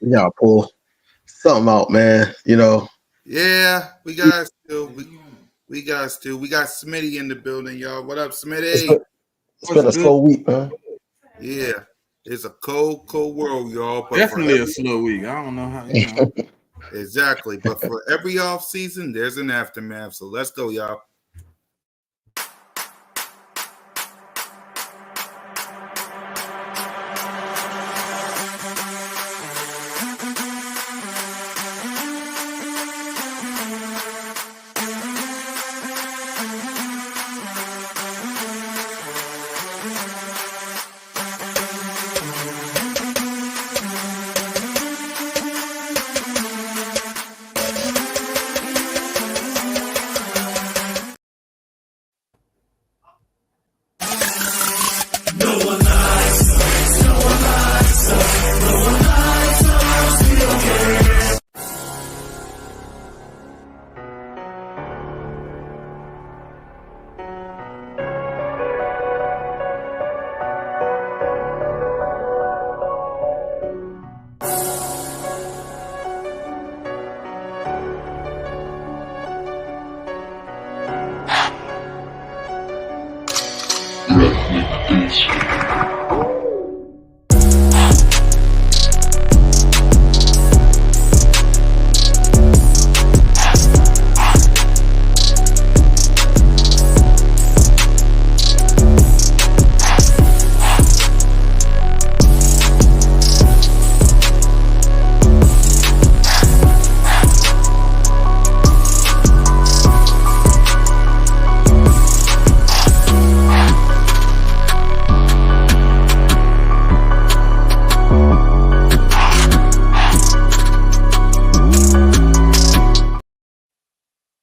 We gotta pull something out, man. Yeah, we got to. We got to. We got Smitty in the building, y'all. What up, it's Smitty? been it's What's been a good? slow week, man. Yeah, it's a cold, cold world, y'all. But for Definitely a every slow week. I don't know how. exactly, but for every off season, there's an aftermath. So let's go, y'all.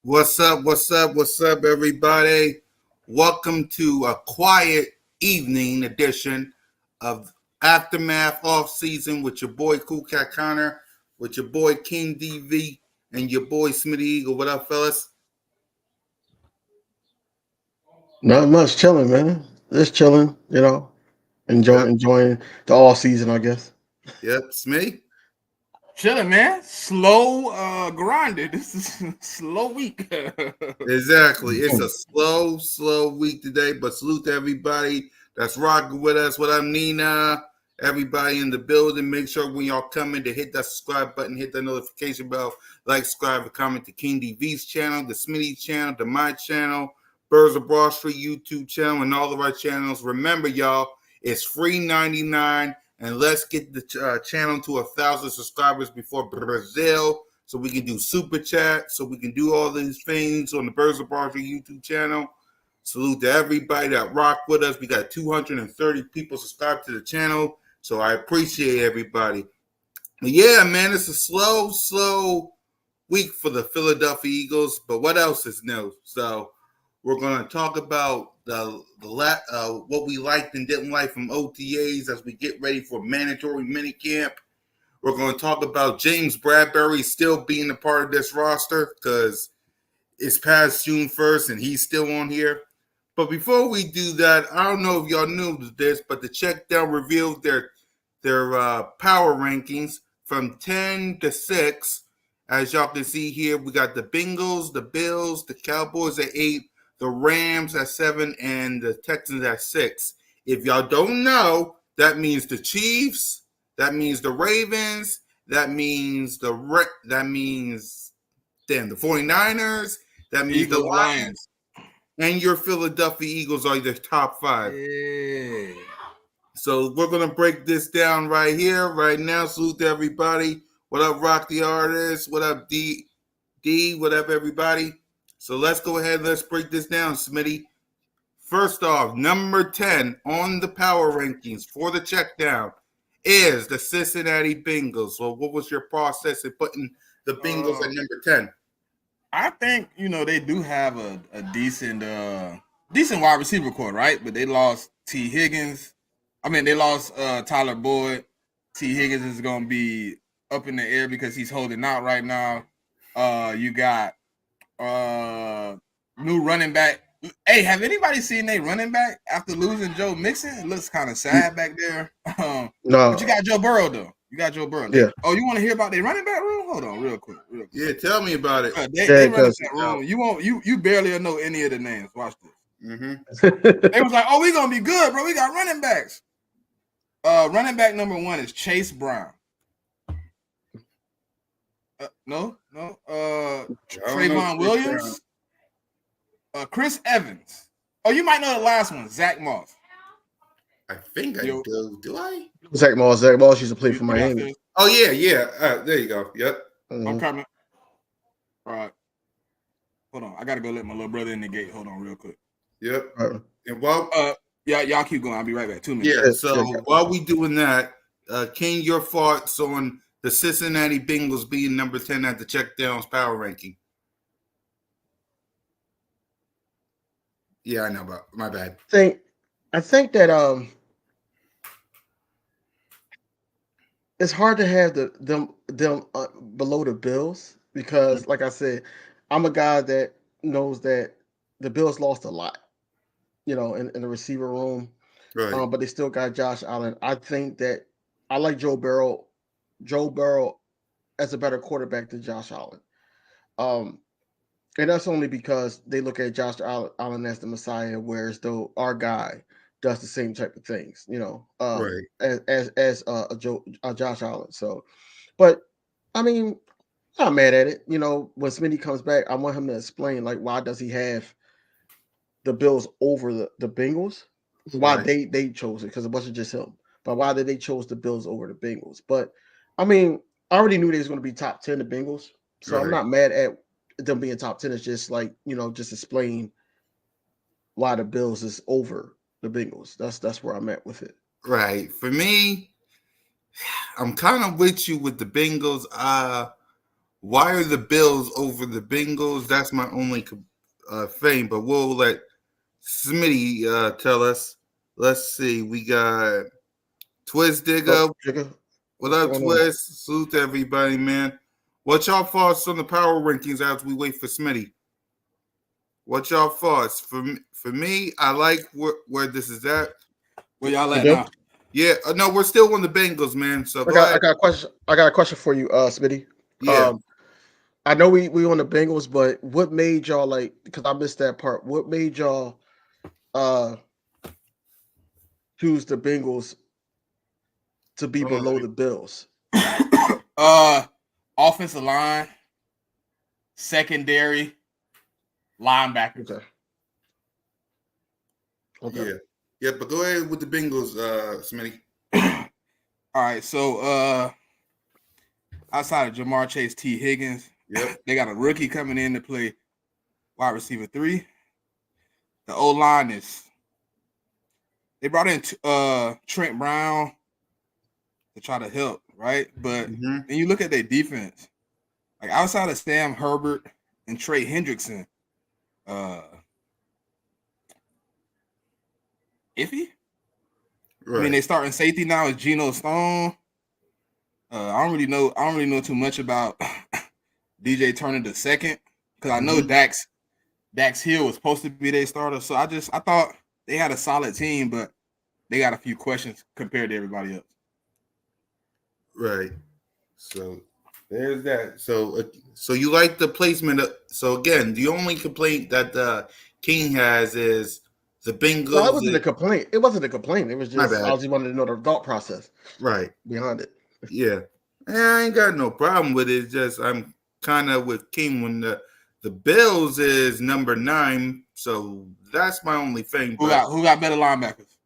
What's up? What's up? What's up, everybody? Welcome to a quiet evening edition of Aftermath Off Season with your boy Cool Cat Connor, with your boy King DV, and your boy Smitty Eagle. What up, fellas? Not much chilling, man. Just chilling, Yep, enjoying the all season, I guess. yep, Smitty. Chilling, man. Slow grinded. This is slow week. Exactly. It's a slow, slow week today, but salute to everybody that's rocking with us. What up, Nina? Everybody in the building. Make sure when y'all come in to hit that subscribe button, hit that notification bell, like, subscribe, and comment to King DV's channel, the Smitty channel, the my channel, Birds of Broad Street YouTube channel, and all of our channels. Remember, y'all, it's free 99, and let's get the channel to 1,000 subscribers before Brazil, so we can do super chat, so we can do all these things on the Birds of Broad Street YouTube channel. Salute to everybody that rock with us. We got 230 people subscribed to the channel, so I appreciate everybody. But yeah, man, it's a slow, slow week for the Philadelphia Eagles. But what else is new? So we're going to talk about what we liked and didn't like from OTAs as we get ready for mandatory minicamp. We're going to talk about James Bradbury still being a part of this roster because it's past June 1st and he's still on here. But before we do that, I don't know if y'all knew this, but the Check Down revealed their power rankings from 10 to 6. As y'all can see here, we got the Bengals, the Bills, the Cowboys at 8, the Rams at 7, and the Texans at 6. If y'all don't know, that means the Chiefs, that means the Ravens, that means the 49ers, that means the Eagles, Lions, Lions. and your Philadelphia Eagles are the top 5. Yeah. So we're going to break this down right here, right now. Salute to everybody. What up, Rock the Artist? What up, D? What up, everybody? So let's go ahead and let's break this down, Smitty. First off, number 10 on the power rankings for the check down is the Cincinnati Bengals. So what was your process in putting the Bengals at number 10? I think they do have a decent wide receiver core, right? But they lost T. Higgins. I mean, they lost Tyler Boyd. T. Higgins is gonna be up in the air because he's holding out right now. You got new running back. Hey, have anybody seen a running back after losing Joe Mixon? It looks kind of sad back there. No, But you got Joe Burrow though. You got Joe Burrow. Yeah. Oh, you want to hear about their running back room? Hold on, real quick. Yeah, tell me about it. They running back room. You barely know any of the names. Watch this. They was like, oh, we gonna be good, bro. We got running backs. Running back number 1 is Chase Brown. No. Trayvon Williams. Chris Evans. Oh, you might know the last one, Zach Moss. I think I do. Do I? Zach Moss used to play for Miami. Oh yeah. There you go. Yep. I'm coming. All right. Hold on. I gotta go let my little brother in the gate. Hold on, real quick. Yep. And y'all keep going. I'll be right back. 2 minutes. Yeah. So while we doing that, King, your thoughts on the Cincinnati Bengals being number 10 at the Checkdowns power ranking? Yeah, I know, but my bad. I think that it's hard to have them below the Bills because, like I said, I'm a guy that knows that the Bills lost a lot, in the receiver room, right? But they still got Josh Allen. I think that I like Joe Burrow as a better quarterback than Josh Allen. And that's only because they look at Josh Allen as the Messiah, whereas though our guy does the same type of things, right. as Josh Allen. So, but I mean, I'm not mad at it. When Smitty comes back, I want him to explain why does he have the Bills over the Bengals? Why they chose it, because it wasn't just him, but why did they chose the Bills over the Bengals? But I mean, I already knew they was going to be top 10, the Bengals, so I'm not mad at them being top 10. It's just just explain why the Bills is over the Bengals. That's where I'm at with it. Right. For me, I'm kind of with you with the Bengals. Why are the Bills over the Bengals? That's my only thing, but we'll let Smitty tell us. Let's see. We got Twist Digger. What up, Twist? Salute to everybody, man. What's y'all thoughts on the power rankings as we wait for Smitty? What's y'all thoughts? For me, I like where this is at. Where y'all at now? Yeah, no, we're still on the Bengals, man. So I got a question. I got a question for you, Smitty. Yeah. I know we on the Bengals, but what made y'all because I missed that part. What made y'all choose the Bengals to be below the Bills? Offensive line, secondary, linebackers. Okay. Yeah, but go ahead with the Bengals, Smitty. All right, so outside of Jamar Chase, T. Higgins, they got a rookie coming in to play wide receiver 3. The O-line they brought in Trent Brown to try to help, right? But when you look at their defense, outside of Sam Herbert and Trey Hendrickson, iffy. Right. I mean, they starting safety now is Geno Stone. I don't really know too much about DJ Turner II because I know Dax Hill was supposed to be their starter. So I thought they had a solid team, but they got a few questions compared to everybody else. Right. So there's that. So you like the placement. So again, the only complaint that King has is the Bengals. No, it wasn't a complaint. It wasn't a complaint. It was just I just wanted to know the thought process behind it. Yeah. I ain't got no problem with it. It's just I'm kind of with King when the Bills is number 9. So that's my only thing. Who got better linebackers?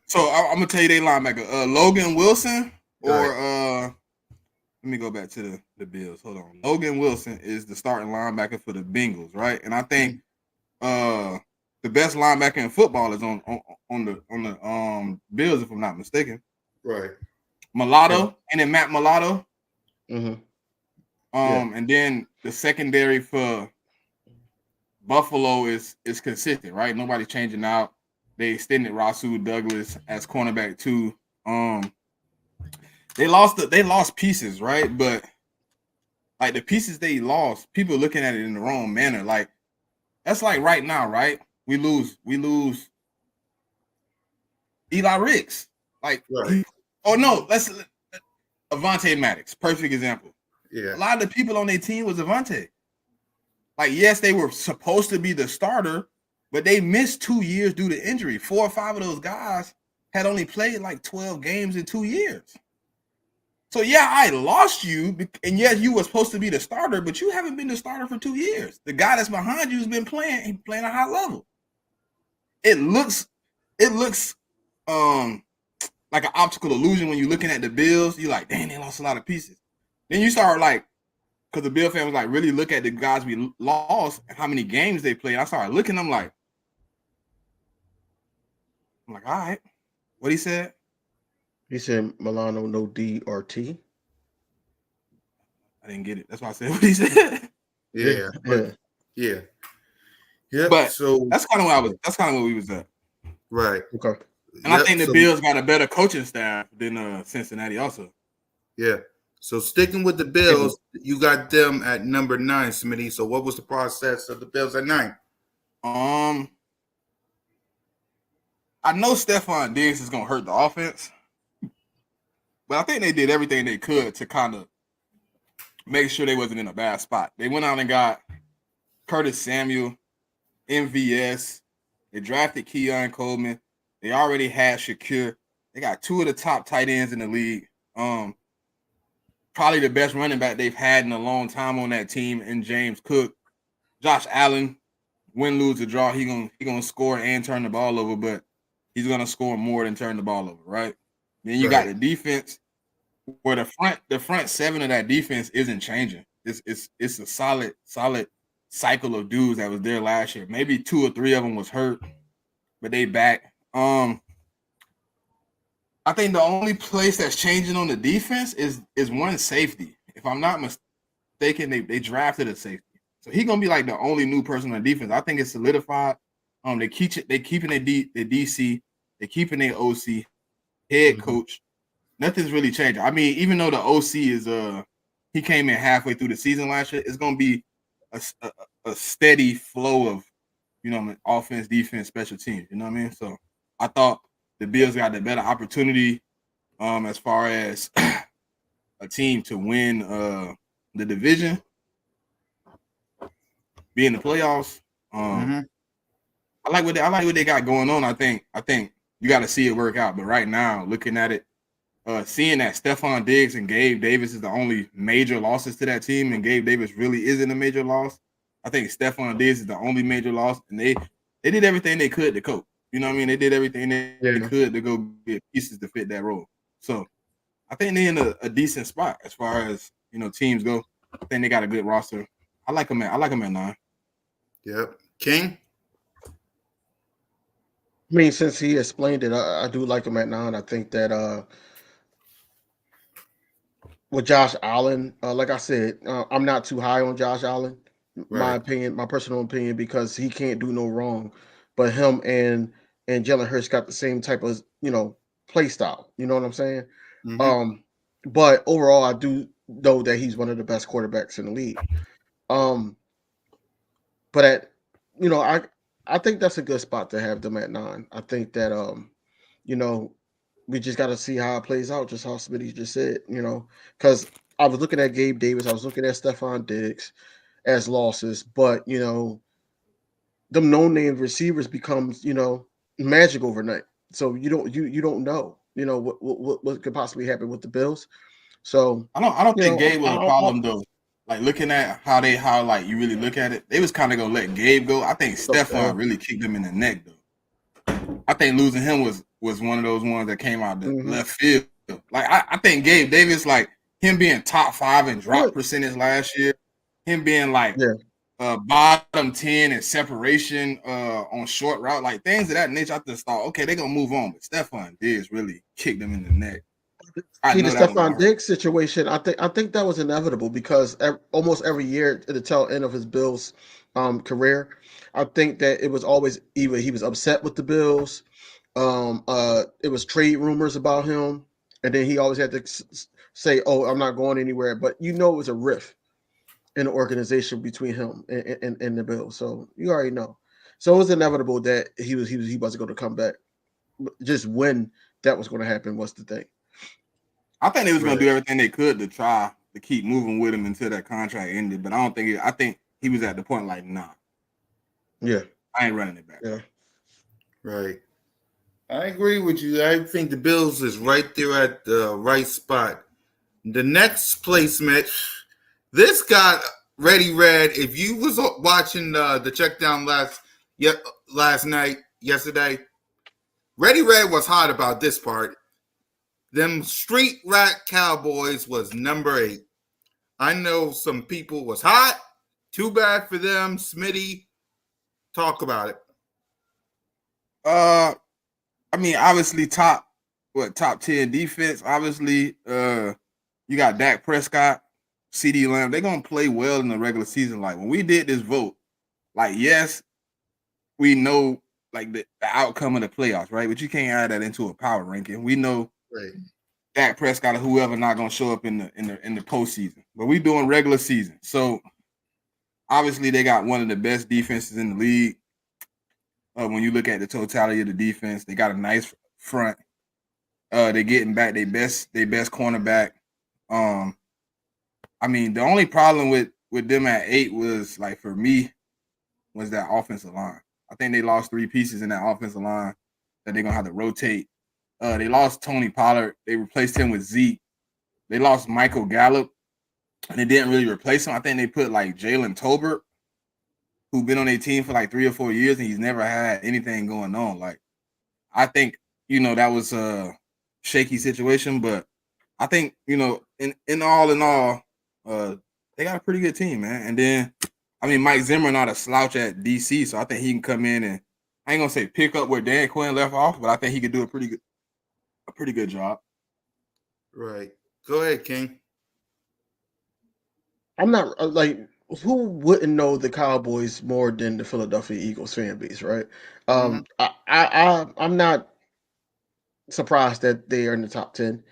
So I'm gonna tell you they linebacker. Logan Wilson or let me go back to the Bills. Hold on. Logan Wilson is the starting linebacker for the Bengals, right? And I think the best linebacker in football is on the Bills, if I'm not mistaken. Right. Mulatto, and then Matt Mulatto. Mm-hmm. And then the secondary for Buffalo is consistent, right? Nobody's changing out. They extended Rasul Douglas as cornerback too. They lost pieces, right? But the pieces they lost, people looking at it in the wrong manner. That's right now, right? We lose Eli Ricks. Right. Oh no, Avonte Maddox, perfect example. Yeah. A lot of the people on their team was Avonte. Like, yes, they were supposed to be the starter, but they missed 2 years due to injury. 4 or 5 of those guys had only played like 12 games in 2 years. So yeah, I lost you, and yes, you were supposed to be the starter, but you haven't been the starter for 2 years. The guy that's behind you has been playing a high level. It looks like an optical illusion when you're looking at the Bills. You're like, dang, they lost a lot of pieces. Then you start like, because the Bill fan was like, really look at the guys we lost and how many games they played. I started looking, I'm like, all right, what he said? He said Milano no D or T. I didn't get it. That's why I said what he said. Yeah. Yeah. Yep. But so that's kind of where I was. That's kind of where we was at. Right. Okay. And I think the Bills got a better coaching staff than Cincinnati also. Yeah. So sticking with the Bills, you got them at number 9, Smitty. So what was the process of the Bills at 9? I know Stephon Diggs is gonna hurt the offense, but I think they did everything they could to kind of make sure they wasn't in a bad spot. They went out and got Curtis Samuel, MVS. They drafted Keon Coleman. They already had Shakir. They got 2 of the top tight ends in the league. Probably the best running back they've had in a long time on that team, in James Cook. Josh Allen, win, lose, or draw, he gonna score and turn the ball over, but he's gonna score more than turn the ball over, right? Then you got the defense, where the front 7 of that defense isn't changing. It's a solid cycle of dudes that was there last year. Maybe 2 or 3 of them was hurt, but they back. I think the only place that's changing on the defense is one safety. If I'm not mistaken, they drafted a safety, so he's gonna be like the only new person on defense. I think it's solidified. They keeping their DC, they keeping their OC, head coach. Nothing's really changing. I mean, even though the OC is he came in halfway through the season last year, it's gonna be a steady flow of, offense, defense, special teams. You know what I mean? So I thought the Bills got the better opportunity as far as a team to win the division, be in the playoffs. I like what they got going on. I think you got to see it work out. But right now, looking at it, seeing that Stephon Diggs and Gabe Davis is the only major losses to that team, and Gabe Davis really isn't a major loss. I think Stephon Diggs is the only major loss, and they did everything they could to cope. You know what I mean? They did everything they could to go get pieces to fit that role. So I think they're in a decent spot as far as teams go. I think they got a good roster. I like them at 9. Yep. King? I mean, since he explained it, I do like him at 9. I think that with Josh Allen, like I said, I'm not too high on Josh Allen. My opinion, my personal opinion, because he can't do no wrong. But him and Jalen Hurts got the same type of play style. You know what I'm saying? But overall, I do know that he's one of the best quarterbacks in the league. But I think that's a good spot to have them at 9. I think that we just got to see how it plays out, just how Smitty just said, because I was looking at Gabe Davis, I was looking at Stephon Diggs as losses, but them no-name receivers becomes magic overnight. So you don't know what could possibly happen with the Bills. So I don't think Gabe was a problem though. Like looking at how you really look at it, they was kind of gonna let Gabe go. I think Stephon really kicked him in the neck though. I think losing him was one of those ones that came out the left field. Like I think Gabe Davis, like him being top 5 in drop percentage last year, him being like bottom 10 in separation on short route, like things of that nature. I just thought, okay, they're gonna move on, but Stephon Diggs really kicked him in the neck. See, the Stephon Diggs situation, I think that was inevitable because almost every year at the tail end of his Bills career, I think that it was always either he was upset with the Bills, it was trade rumors about him, and then he always had to say, "Oh, I'm not going anywhere." But it was a rift in the organization between him and the Bills, so you already know. So it was inevitable that he wasn't going to come back. Just when that was going to happen was the thing. I think they was gonna Right. do everything they could to try to keep moving with him until that contract ended. But I don't think. I think he was at the point like, nah, Yeah, I ain't running it back. yeah. Right. I agree with you. I think the Bills is right there at the right spot. The next placement, this got Ready Red. If you was watching the check down last night, yesterday, Ready Red was hot about this part. Them street rat Cowboys was number 8. I know some people was hot. Too bad for them. Smitty, talk about it. I mean, obviously top 10 defense. Obviously, you got Dak Prescott, CD Lamb. They're gonna play well in the regular season. Like when we did this vote, like yes, we know like the outcome of the playoffs, right? But you can't add that into a power ranking. We know Right. Dak Prescott or whoever not gonna show up in the postseason. But we doing regular season. So obviously they got one of the best defenses in the league. When you look at the totality of the defense, they got a nice front. They're getting back their best cornerback. I mean, the only problem with them at 8 was like for me was that offensive line. I think they lost 3 pieces in that offensive line that they're gonna have to rotate. They lost Tony Pollard. They replaced him with Zeke. They lost Michael Gallup, and they didn't really replace him. I think they put like Jalen Tolbert, who been on their team for like 3 or 4 years, and he's never had anything going on. Like, I think that was a shaky situation, but I think in all, they got a pretty good team, man. And then, I mean, Mike Zimmer not a slouch at DC, so I think he can come in and I ain't gonna say pick up where Dan Quinn left off, but I think he could do a pretty good job. Right. Go ahead, King. I'm not like who wouldn't know the Cowboys more than the Philadelphia Eagles fan base, right? Mhm. I'm not surprised that they are in the top 10.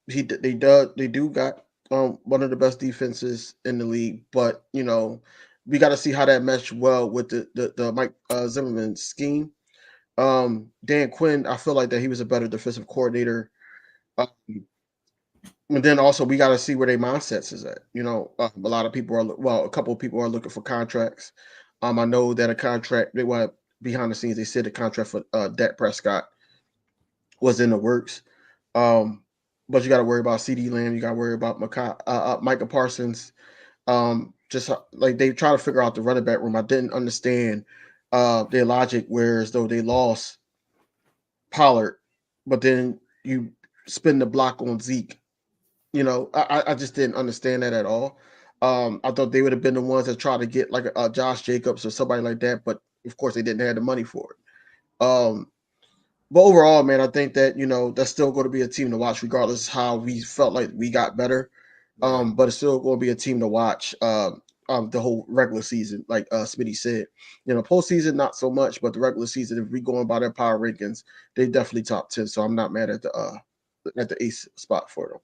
They do got one of the best defenses in the league, but we got to see how that meshed well with the Mike Zimmerman scheme. Dan Quinn, I feel like that he was a better defensive coordinator. Um, and then also we got to see where their mindsets is at. A lot of people a couple of people are looking for contracts. I know that a contract they want behind the scenes. They said the contract for Dak Prescott was in the works. But you got to worry about CD Lamb. You got to worry about Micah Parsons. Just like they try to figure out the running back room. I didn't understand their logic, whereas though they lost Pollard, but then you spin the block on Zeke. I just didn't understand that at all. I thought they would have been the ones that tried to get like a Josh Jacobs or somebody like that, but of course they didn't have the money for it. But overall, man, I think that that's still going to be a team to watch, regardless how we felt like we got better. Right. But it's still going to be a team to watch. The whole regular season, like Smitty said, postseason not so much, but the regular season, if we going by their power rankings, they definitely top 10. So I'm not mad at the ace spot for them.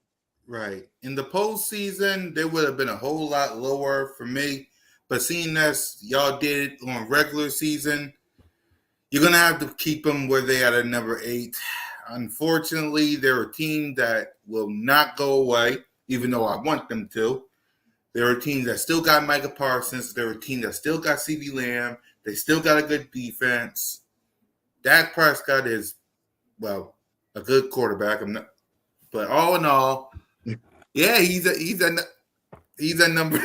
Right. In the postseason, they would have been a whole lot lower for me. But seeing as y'all did it on regular season, you're gonna have to keep them where they are at number 8. Unfortunately, they're a team that will not go away, even though I want them to. They're a team that still got Micah Parsons. They're a team that still got CD Lamb. They still got a good defense. Dak Prescott is, well, a good quarterback. But all in all, yeah, he's a number.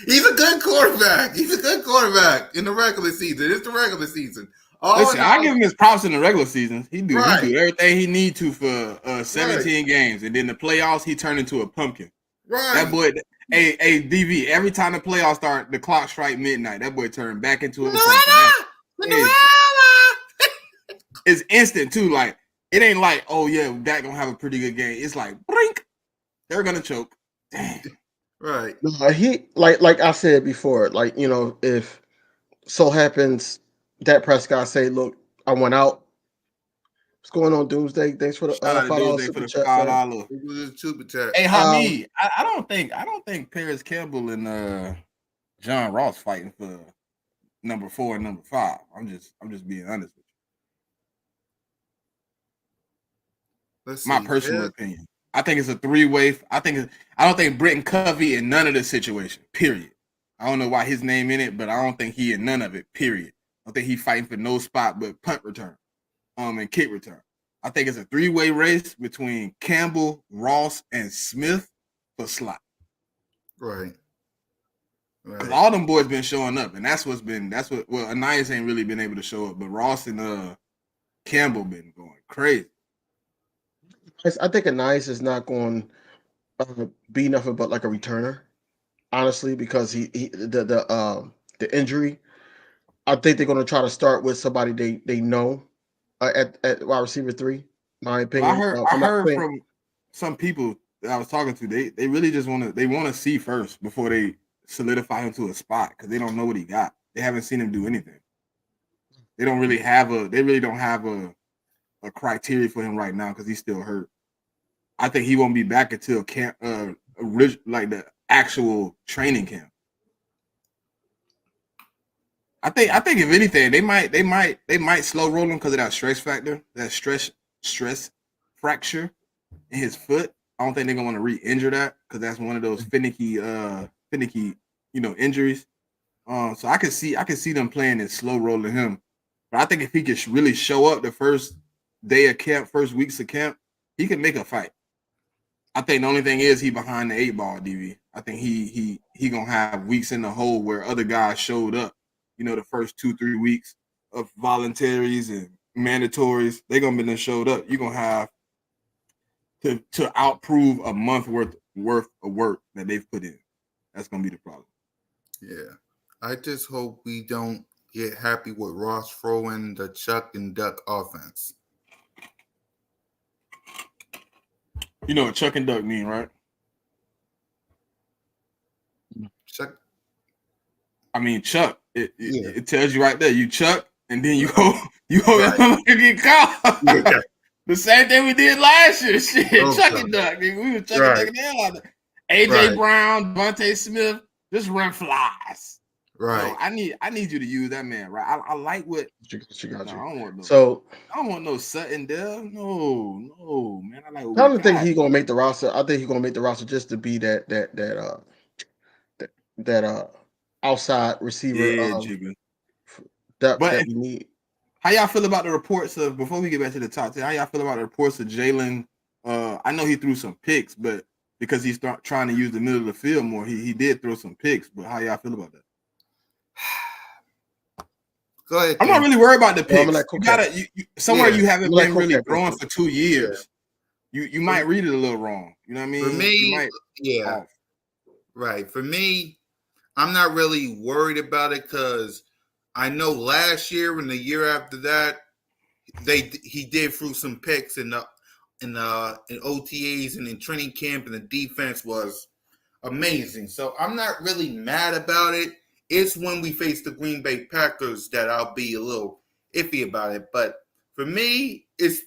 He's a good quarterback. He's a good quarterback in the regular season. It's the regular season. Listen, I give him his props in the regular season. He do Right. everything he need to for 17 Right. games, and then the playoffs he turned into a pumpkin. Right. That boy, hey DV, every time the playoffs start, the clock strike midnight. That boy turned back into a pumpkin. It's instant too. Like it ain't like, oh yeah, Dak gonna have a pretty good game. It's like blink, they're gonna choke. Damn. Right. He like I said before, like if so happens that Prescott say, "Look, I went out." What's going on, Doomsday? Thanks for the Shout out to $5 Doomsday for super the chat, fam. $5. It was a super chat. Hey Hamid, I don't think Paris Campbell and John Ross fighting for number 4 and number 5. I'm just being honest with Let's My see. personal opinion. I think it's a 3-way. I don't think Britton Covey in none of the situation. Period. I don't know why his name in it, but I don't think he in none of it. Period. I don't think he fighting for no spot but punt return, and kick return. I think it's a 3-way race between Campbell, Ross, and Smith for slot. Right. Because all them boys been showing up, and that's what Anais ain't really been able to show up, but Ross and Campbell been going crazy. I think Anais is not going to be nothing but like a returner, honestly, because the injury. I think they're going to try to start with somebody they know at wide receiver 3. My opinion. Well, I heard from some people that I was talking to. They really just want to see first before they solidify him to a spot because they don't know what he got. They haven't seen him do anything. They don't really have a criteria for him right now because he's still hurt. I think he won't be back until camp, like the actual training camp. I think if anything, they might slow roll him because of that stress factor, that stress fracture in his foot. I don't think they're gonna want to re-injure that because that's one of those finicky, injuries. So I can see them playing and slow rolling him. But I think if he could really show up the first day of camp, first weeks of camp, he can make a fight. I think the only thing is he behind the 8 ball, DV. I think he gonna have weeks in the hole where other guys showed up. The first 2-3 weeks of voluntaries and mandatories, they're gonna be then showed up. You're gonna have to outprove a month worth of work that they've put in. That's gonna be the problem. Yeah. I just hope we don't get happy with Ross throwing the chuck and duck offense. You know what chuck and duck mean, right? Chuck. I mean, chuck. It tells you right there. You chuck, and then you go right. Get caught. Yeah. The same thing we did last year. Shit, chuck and duck. We were chucking ducking the hell out of it. AJ Brown, Devontae Smith, just run flies. Right. So I need you to use that man, right? I like what you got. I don't want no. So I don't want no Sutton there. No, man. I like. I don't think he's gonna make the roster. I think he's gonna make the roster just to be that outside receiver that we need. How y'all feel about the reports of, before we get back to the top 10, how y'all feel about the reports of Jalen? I know he threw some picks, but because he's trying to use the middle of the field more, he did throw some picks. But how y'all feel about that? Go ahead. I'm not really worried about the picks. Like, you gotta you haven't been really throwing for 2 years. Yeah. You might read it a little wrong. You know what I mean? For me, right. For me, I'm not really worried about it because I know last year and the year after that, he did through some picks in OTAs and in training camp, and the defense was amazing. So I'm not really mad about it. It's when we face the Green Bay Packers that I'll be a little iffy about it. But for me, it's,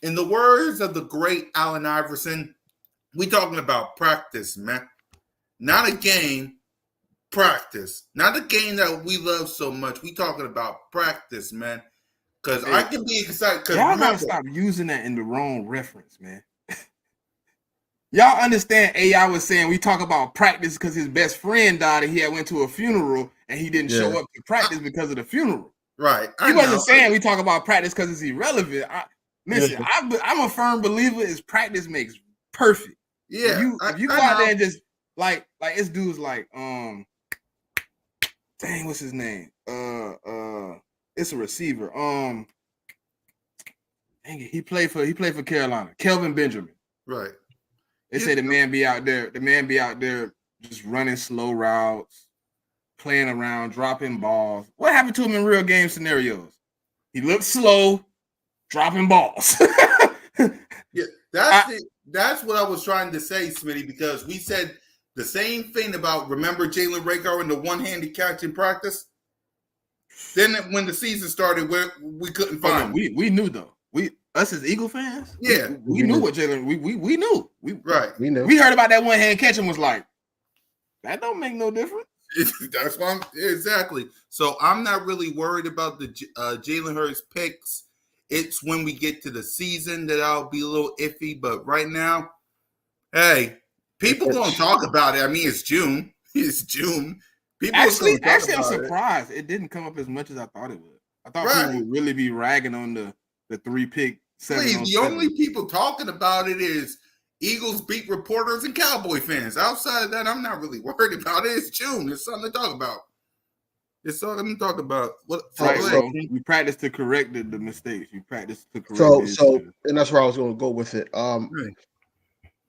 in the words of the great Allen Iverson, we talking about practice, man. Not a game, practice. Not a game that we love so much. We talking about practice, man. Because I can be excited. Y'all gotta stop using that in the wrong reference, man. Y'all understand AI was saying we talk about practice because his best friend died and he had went to a funeral and he didn't show up to practice because of the funeral. Right. He wasn't saying we talk about practice because it's irrelevant. I'm a firm believer is practice makes perfect. Yeah. If you go out there and just like it's dudes like dang, what's his name? It's a receiver. Dang it, he played for Carolina. Kelvin Benjamin. Right. They say the man be out there just running slow routes, playing around, dropping balls. What happened to him in real game scenarios? He looked slow, dropping balls. Yeah, that's what I was trying to say, Smitty, because we said the same thing about, remember Jalen Rager and the one-handed catch in practice? Then when the season started, we couldn't find him. We knew though. Us as Eagle fans, yeah, we knew what Jalen. We knew. We knew. We heard about that one hand catch and was like, that don't make no difference. That's why exactly. So I'm not really worried about the Jalen Hurts picks. It's when we get to the season that I'll be a little iffy. But right now, hey, people gonna talk about it. I mean, it's June. It's June. People Actually, gonna talk I'm about it. surprised it didn't come up as much as I thought it would. I thought Right. people would really be ragging on the 3-pick 7 Please, on the 7. only people talking about it is Eagles beat reporters and Cowboy fans. Outside of that, I'm not really worried about it. It's June. It's something to talk about. It's something to talk about. What? Right, So- bro. You practice to correct the mistakes. You practice to correct the issues. and that's where I was going to go with it. Right.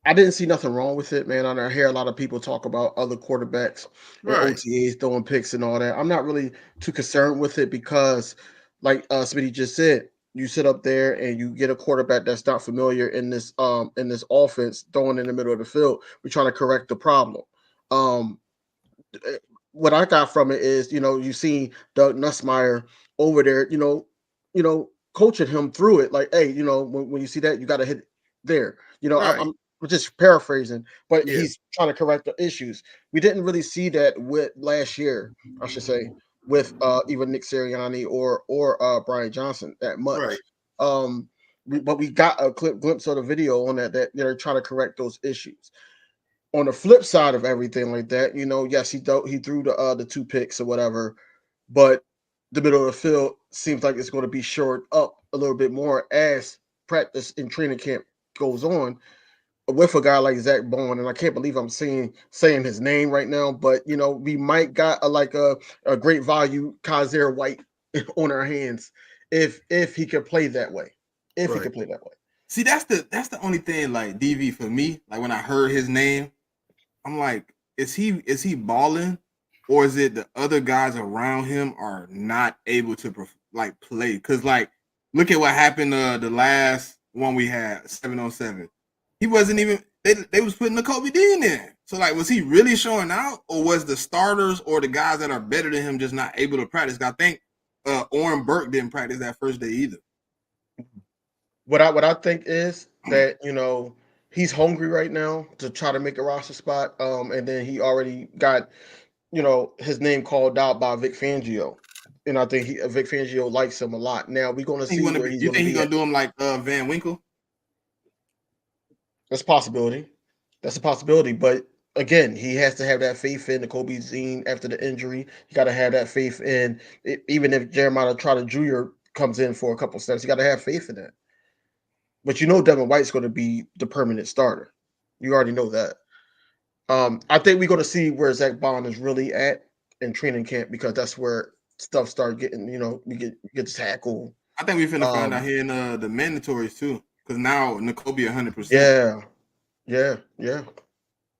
I didn't see nothing wrong with it, man. I hear a lot of people talk about other quarterbacks and Right. OTAs throwing picks and all that. I'm not really too concerned with it because, like Smitty just said, you sit up there and you get a quarterback that's not familiar in this offense throwing in the middle of the field. We're trying to correct the problem. Um, what I got from it is, you see Doug Nussmeier over there, coaching him through it. Like, hey, when you see that, you got to hit there. Right. I'm just paraphrasing, but Yeah. he's trying to correct the issues. We didn't really see that with last year, I should say, with even Nick Sirianni or Brian Johnson that much. Right. But we got a glimpse of the video on that they're trying to correct those issues. On the flip side of everything like that, yes, he threw the 2 picks or whatever, but the middle of the field seems like it's going to be shored up a little bit more as practice and training camp goes on with a guy like Zach Bowen. And I can't believe I'm saying his name right now, but we might got a great value Kaiser White on our hands if he could play that way. If he Right. could play that way. See, that's the only thing, like, DV, for me. Like, when I heard his name, I'm like, is he balling, or is it the other guys around him are not able to play? Because, like, look at what happened the last one we had, 7-on-7. He wasn't even they was putting the Kobe Dean in. So, like, was he really showing out, or was the starters or the guys that are better than him just not able to practice? I think Oren Burke didn't practice that first day either. What I think is that he's hungry right now to try to make a roster spot. And then he already got his name called out by Vic Fangio, and I think Vic Fangio likes him a lot. Now we're going to see where he's You going think to he's be. gonna do him like Van Winkle? That's a possibility. That's a possibility, but again, he has to have that faith in the Kobe Dean after the injury. You got to have that faith in it, even if Jeremiah Trotter Jr. comes in for a couple steps. You got to have faith in that. But Devin White's going to be the permanent starter. You already know that. I think we're going to see where Zach Bond is really at in training camp because that's where stuff start getting. We get tackled. I think we finna find out here in the mandatories too, because now N'Kobe 100%. Yeah.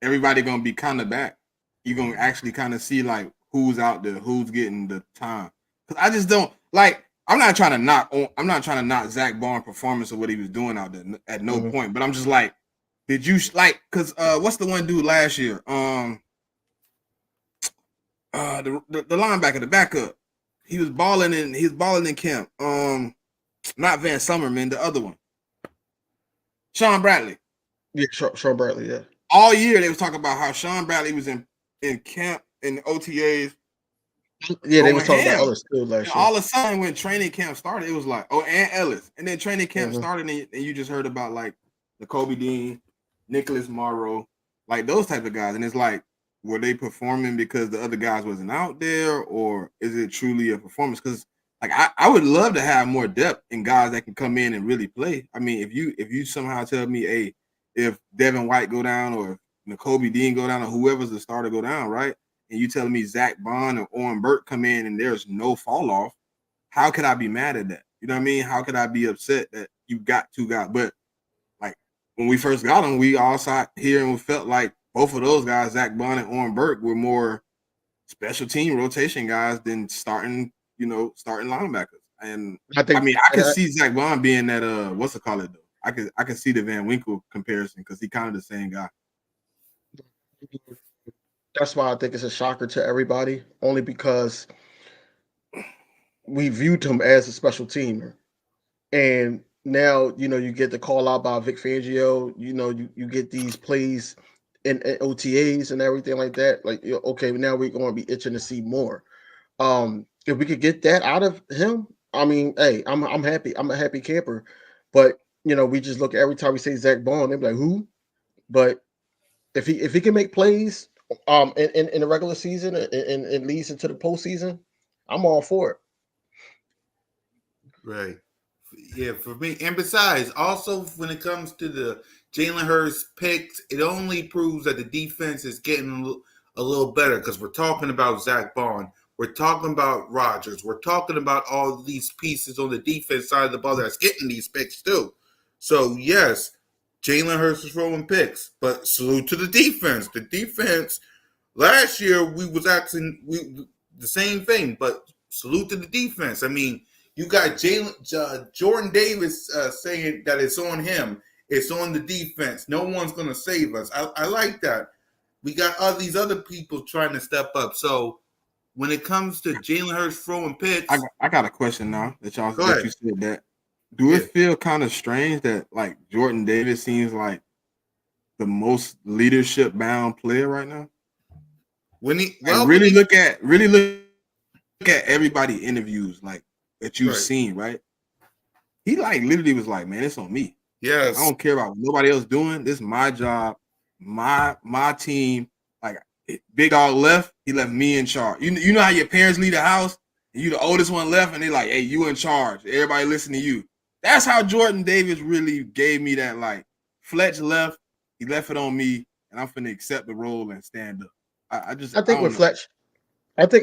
Everybody gonna be kind of back. You're gonna actually kind of see like who's out there, who's getting the time. Because I just don't like. I'm not trying to knock Zach Barnes' performance or what he was doing out there at no point. But I'm just like, did you like? Because what's the one dude last year? The linebacker, the backup. He was balling in camp. Not Van Summerman, the other one. Sean Bradley. Yeah, Sean Bradley, yeah. All year they was talking about how Sean Bradley was in camp in OTAs. Yeah, they was talking about Ellis too last year. All of a sudden, when training camp started, it was like, and Ellis. And then training camp started, and you just heard about like the Kobe Dean, Nicholas Morrow, like those type of guys. And it's like, were they performing because the other guys wasn't out there, or is it truly a performance? Because like I would love to have more depth in guys that can come in and really play. I mean, if you somehow tell me, hey, if Devin White go down or if Kobe Dean go down or whoever's the starter go down, right? And you telling me Zach Bond or Oren Burke come in and there's no fall off, how could I be mad at that? You know what I mean? How could I be upset that you got 2 guys? But like when we first got them, we all sat here and we felt like both of those guys, Zach Bond and Oren Burke, were more special team rotation guys than starting linebackers. And I could see Zach Bond being that what's it called though? I could see the Van Winkle comparison because he kind of the same guy. That's why I think it's a shocker to everybody, only because we viewed him as a special teamer. And now, you get the call out by Vic Fangio, you get these plays in OTAs and everything like that. Like, okay, now we're going to be itching to see more. If we could get that out of him, I mean, hey, I'm happy. I'm a happy camper. But we just look at every time we say Zach Bond, they're like, who? But if he can make plays in the regular season and leads into the postseason, I'm all for it. Right. Yeah, for me. And besides, also when it comes to the Jalen Hurts picks, it only proves that the defense is getting a little better because we're talking about Zach Bond. We're talking about Rodgers. We're talking about all these pieces on the defense side of the ball that's getting these picks too. So, yes, Jalen Hurts is throwing picks, but salute to the defense. The defense, last year we was asking the same thing, but salute to the defense. I mean, you got Jordan Davis saying that it's on him. It's on the defense. No one's going to save us. I like that. We got all these other people trying to step up. So when it comes to Jalen Hurts throwing picks, I got a question now that you said that. Do Yeah. it feel kind of strange that like Jordan Davis seems like the most leadership bound player right now? when he Look at everybody interviews like that you've seen, right? He like literally was like, man, it's on me. Yes. I don't care about what nobody else doing. This is my job, my team. Like Big Dog left, he left me in charge. You know how your parents leave the house and you the oldest one left, and they like, hey, you in charge. Everybody listen to you. That's how Jordan Davis really gave me that. Like Fletch left, he left it on me, and I'm finna accept the role and stand up. I think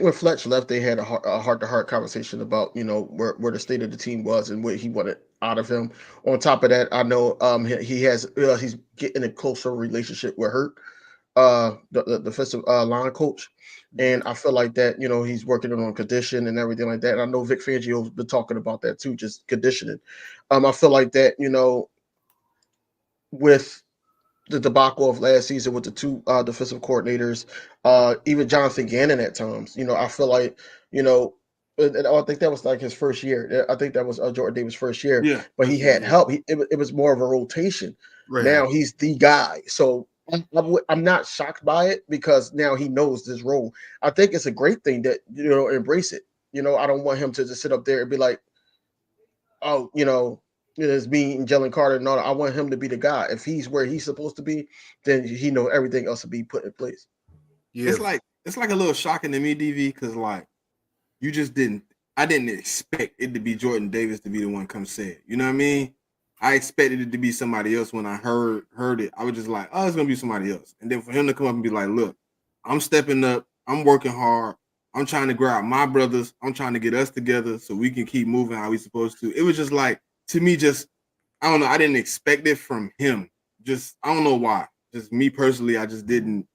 when Fletch left, they had a heart-to-heart conversation about where the state of the team was and what he wanted out of him. On top of that, I know he has he's getting a closer relationship with Hurt, the defensive line coach, and I feel like that he's working on condition and everything like that. And I know Vic Fangio's been talking about that too, just conditioning. I feel like that with the debacle of last season with the two defensive coordinators, even Jonathan Gannon at times. I feel like, and I think that was like his first year. I think that was Jordan Davis' first year. Yeah, but he had help. It was more of a rotation. Right. Now he's the guy. So I'm not shocked by it because now he knows this role. I think it's a great thing that embrace it. I don't want him to just sit up there and be like, oh, it's me and Jalen Carter and all that. I want him to be the guy. If he's where he's supposed to be, then he knows everything else will be put in place. Yeah. It's like a little shocking to me, DV, because like I didn't expect it to be Jordan Davis to be the one come say it. You know what I mean? I expected it to be somebody else when I heard it. I was just like, oh, it's gonna be somebody else. And then for him to come up and be like, look, I'm stepping up, I'm working hard, I'm trying to grab my brothers, I'm trying to get us together so we can keep moving how we supposed to. It was just like, to me, just I don't know. I didn't expect it from him. Just I don't know why. Just me personally, I just didn't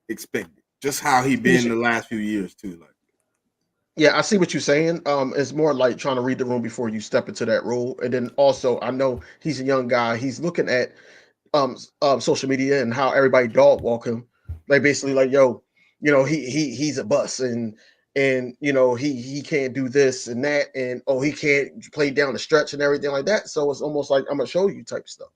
expect it. Just how he been in the last few years too. Like, yeah, I see what you're saying. It's more like trying to read the room before you step into that role. And then also, I know he's a young guy. He's looking at social media and how everybody dog walk him. Like basically, like yo, he's a bus and he can't do this and that and he can't play down the stretch and everything like that. So it's almost like I'm gonna show you type stuff.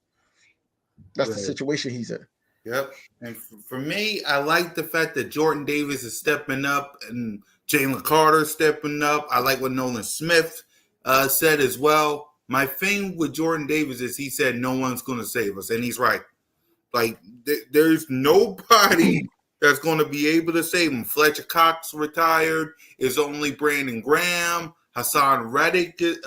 That's the situation he's in. Yep. And for me, I like the fact that Jordan Davis is stepping up and Jalen Carter stepping up. I like what Nolan Smith said as well. My thing with Jordan Davis is he said no one's going to save us, and he's right. Like there's nobody that's going to be able to save him. Fletcher Cox retired. It's only Brandon Graham. Hassan Reddick is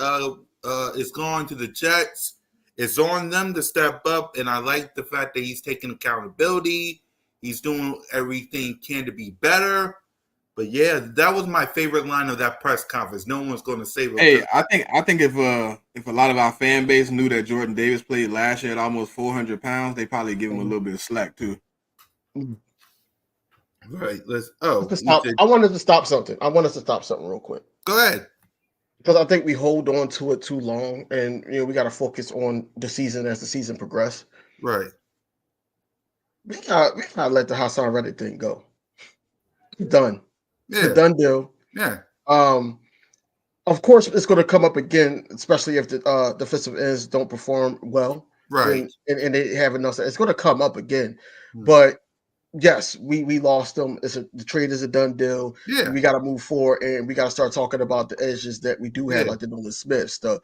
going to the Jets. It's on them to step up, and I like the fact that he's taking accountability. He's doing everything he can to be better. But yeah, that was my favorite line of that press conference. No one's going to save him. Hey, I think if a lot of our fan base knew that Jordan Davis played last year at almost 400 pounds, they probably give him a little bit of slack too. Right. I wanted to stop something. I want us to stop something real quick. Go ahead. Because I think we hold on to it too long, and we got to focus on the season as the season progresses. Right. We gotta let the Hassan Reddick thing go. It's done. Yeah. It's a done deal. Yeah. Of course, it's going to come up again, especially if the defensive ends don't perform well. Right. And they have enough. It's going to come up again. But yes, we lost them. The trade is a done deal. Yeah. We got to move forward, and we got to start talking about the edges that we do have, Yeah. like the Nolan Smiths, the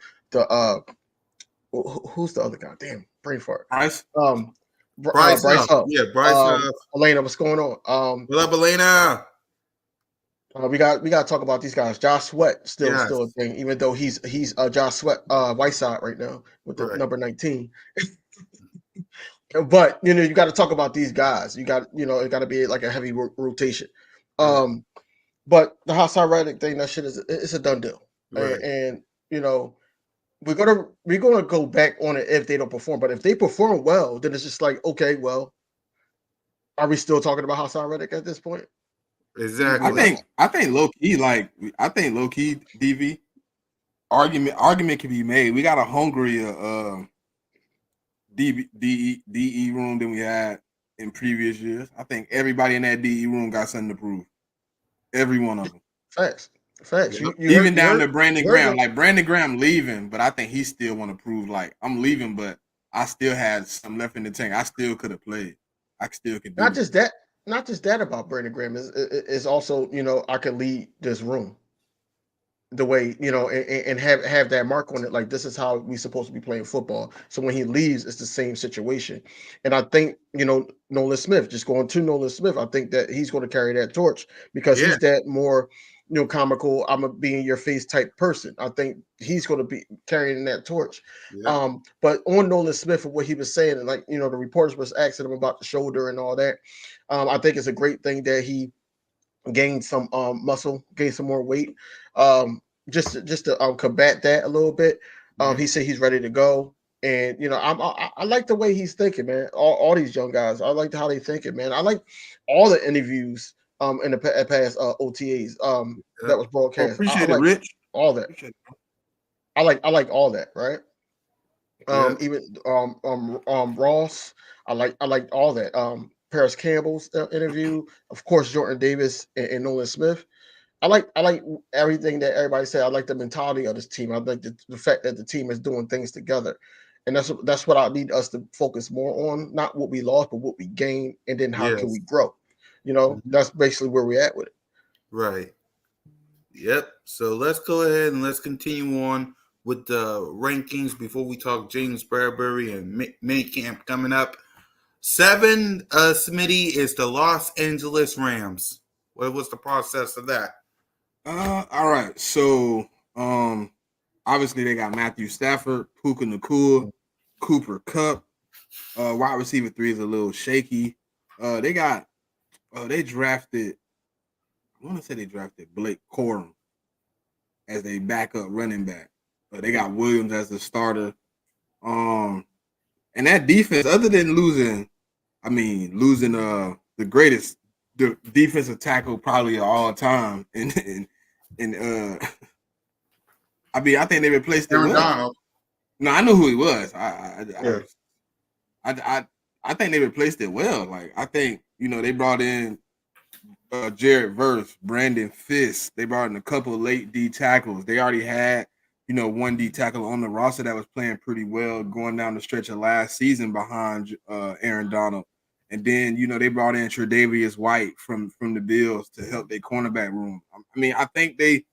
who's the other guy? Damn, brain fart. Bryce. Bryce Bryce Huff. Yeah, Bryce Huff. Elena, what's going on? What up, Elena? We got to talk about these guys. Josh Sweat still Yes. a thing, even though he's Josh Sweat Whiteside right now with the Right. number 19. But you got to talk about these guys. You got it got to be like a heavy rotation. Right. But the Hassan Reddick thing, that shit it's a done deal. Right. And we're gonna go back on it if they don't perform. But if they perform well, then it's just like, okay, well, are we still talking about Hassan Reddick at this point? Exactly. I think low key, DV argument can be made. We got a hungrier DE room than we had in previous years. I think everybody in that DE room got something to prove. Every one of them. Facts. Yep. Even down to Brandon Graham. Like Brandon Graham leaving, but I think he still want to prove like I'm leaving, but I still had some left in the tank. I still could have played. I still could do Not just that about Brandon Graham is also, I could lead this room the way, and have that mark on it. Like, this is how we supposed to be playing football. So when he leaves, it's the same situation. And I think, Nolan Smith, just going to Nolan Smith, I think that he's going to carry that torch because he's that more, comical, I'm a be in your face type person. I think he's going to be carrying that torch. Yeah. But on Nolan Smith and what he was saying, and like, the reporters was asking him about the shoulder and all that. I think it's a great thing that he gained some muscle, gained some more weight, just to combat that a little bit. He said he's ready to go, and I like the way he's thinking, man. All these young guys, I like how they thinking, man. I like all the interviews in the past OTAs that was broadcast. Appreciate it, Rich. All that. I like all that, right? Even Ross, I like all that. Paris Campbell's interview, of course, Jordan Davis and Nolan Smith. I like everything that everybody said. I like the mentality of this team. I like the fact that the team is doing things together, and that's what I need us to focus more on. Not what we lost, but what we gained, and then how can we grow. That's basically where we're at with it. Right. Yep. So let's go ahead and let's continue on with the rankings before we talk James Bradbury and minicamp coming up. 7, Smitty, is the Los Angeles Rams. What was the process of that? All right. So, obviously they got Matthew Stafford, Puka Nacua, Cooper Kupp. Wide receiver 3 is a little shaky. They drafted. I want to say they drafted Blake Corum as a backup running back. They got Williams as the starter. And that defense, other than losing the greatest defensive tackle probably of all time, and I think they replaced Aaron it well. Donald. No, I know who he was. I think they replaced it well. Like I think they brought in Jared Verse, Brandon Fisk. They brought in a couple of late D tackles. They already had one D tackle on the roster that was playing pretty well going down the stretch of last season behind Aaron Donald. And then, they brought in Tre'Davious White from the Bills to help their cornerback room. I mean, I think they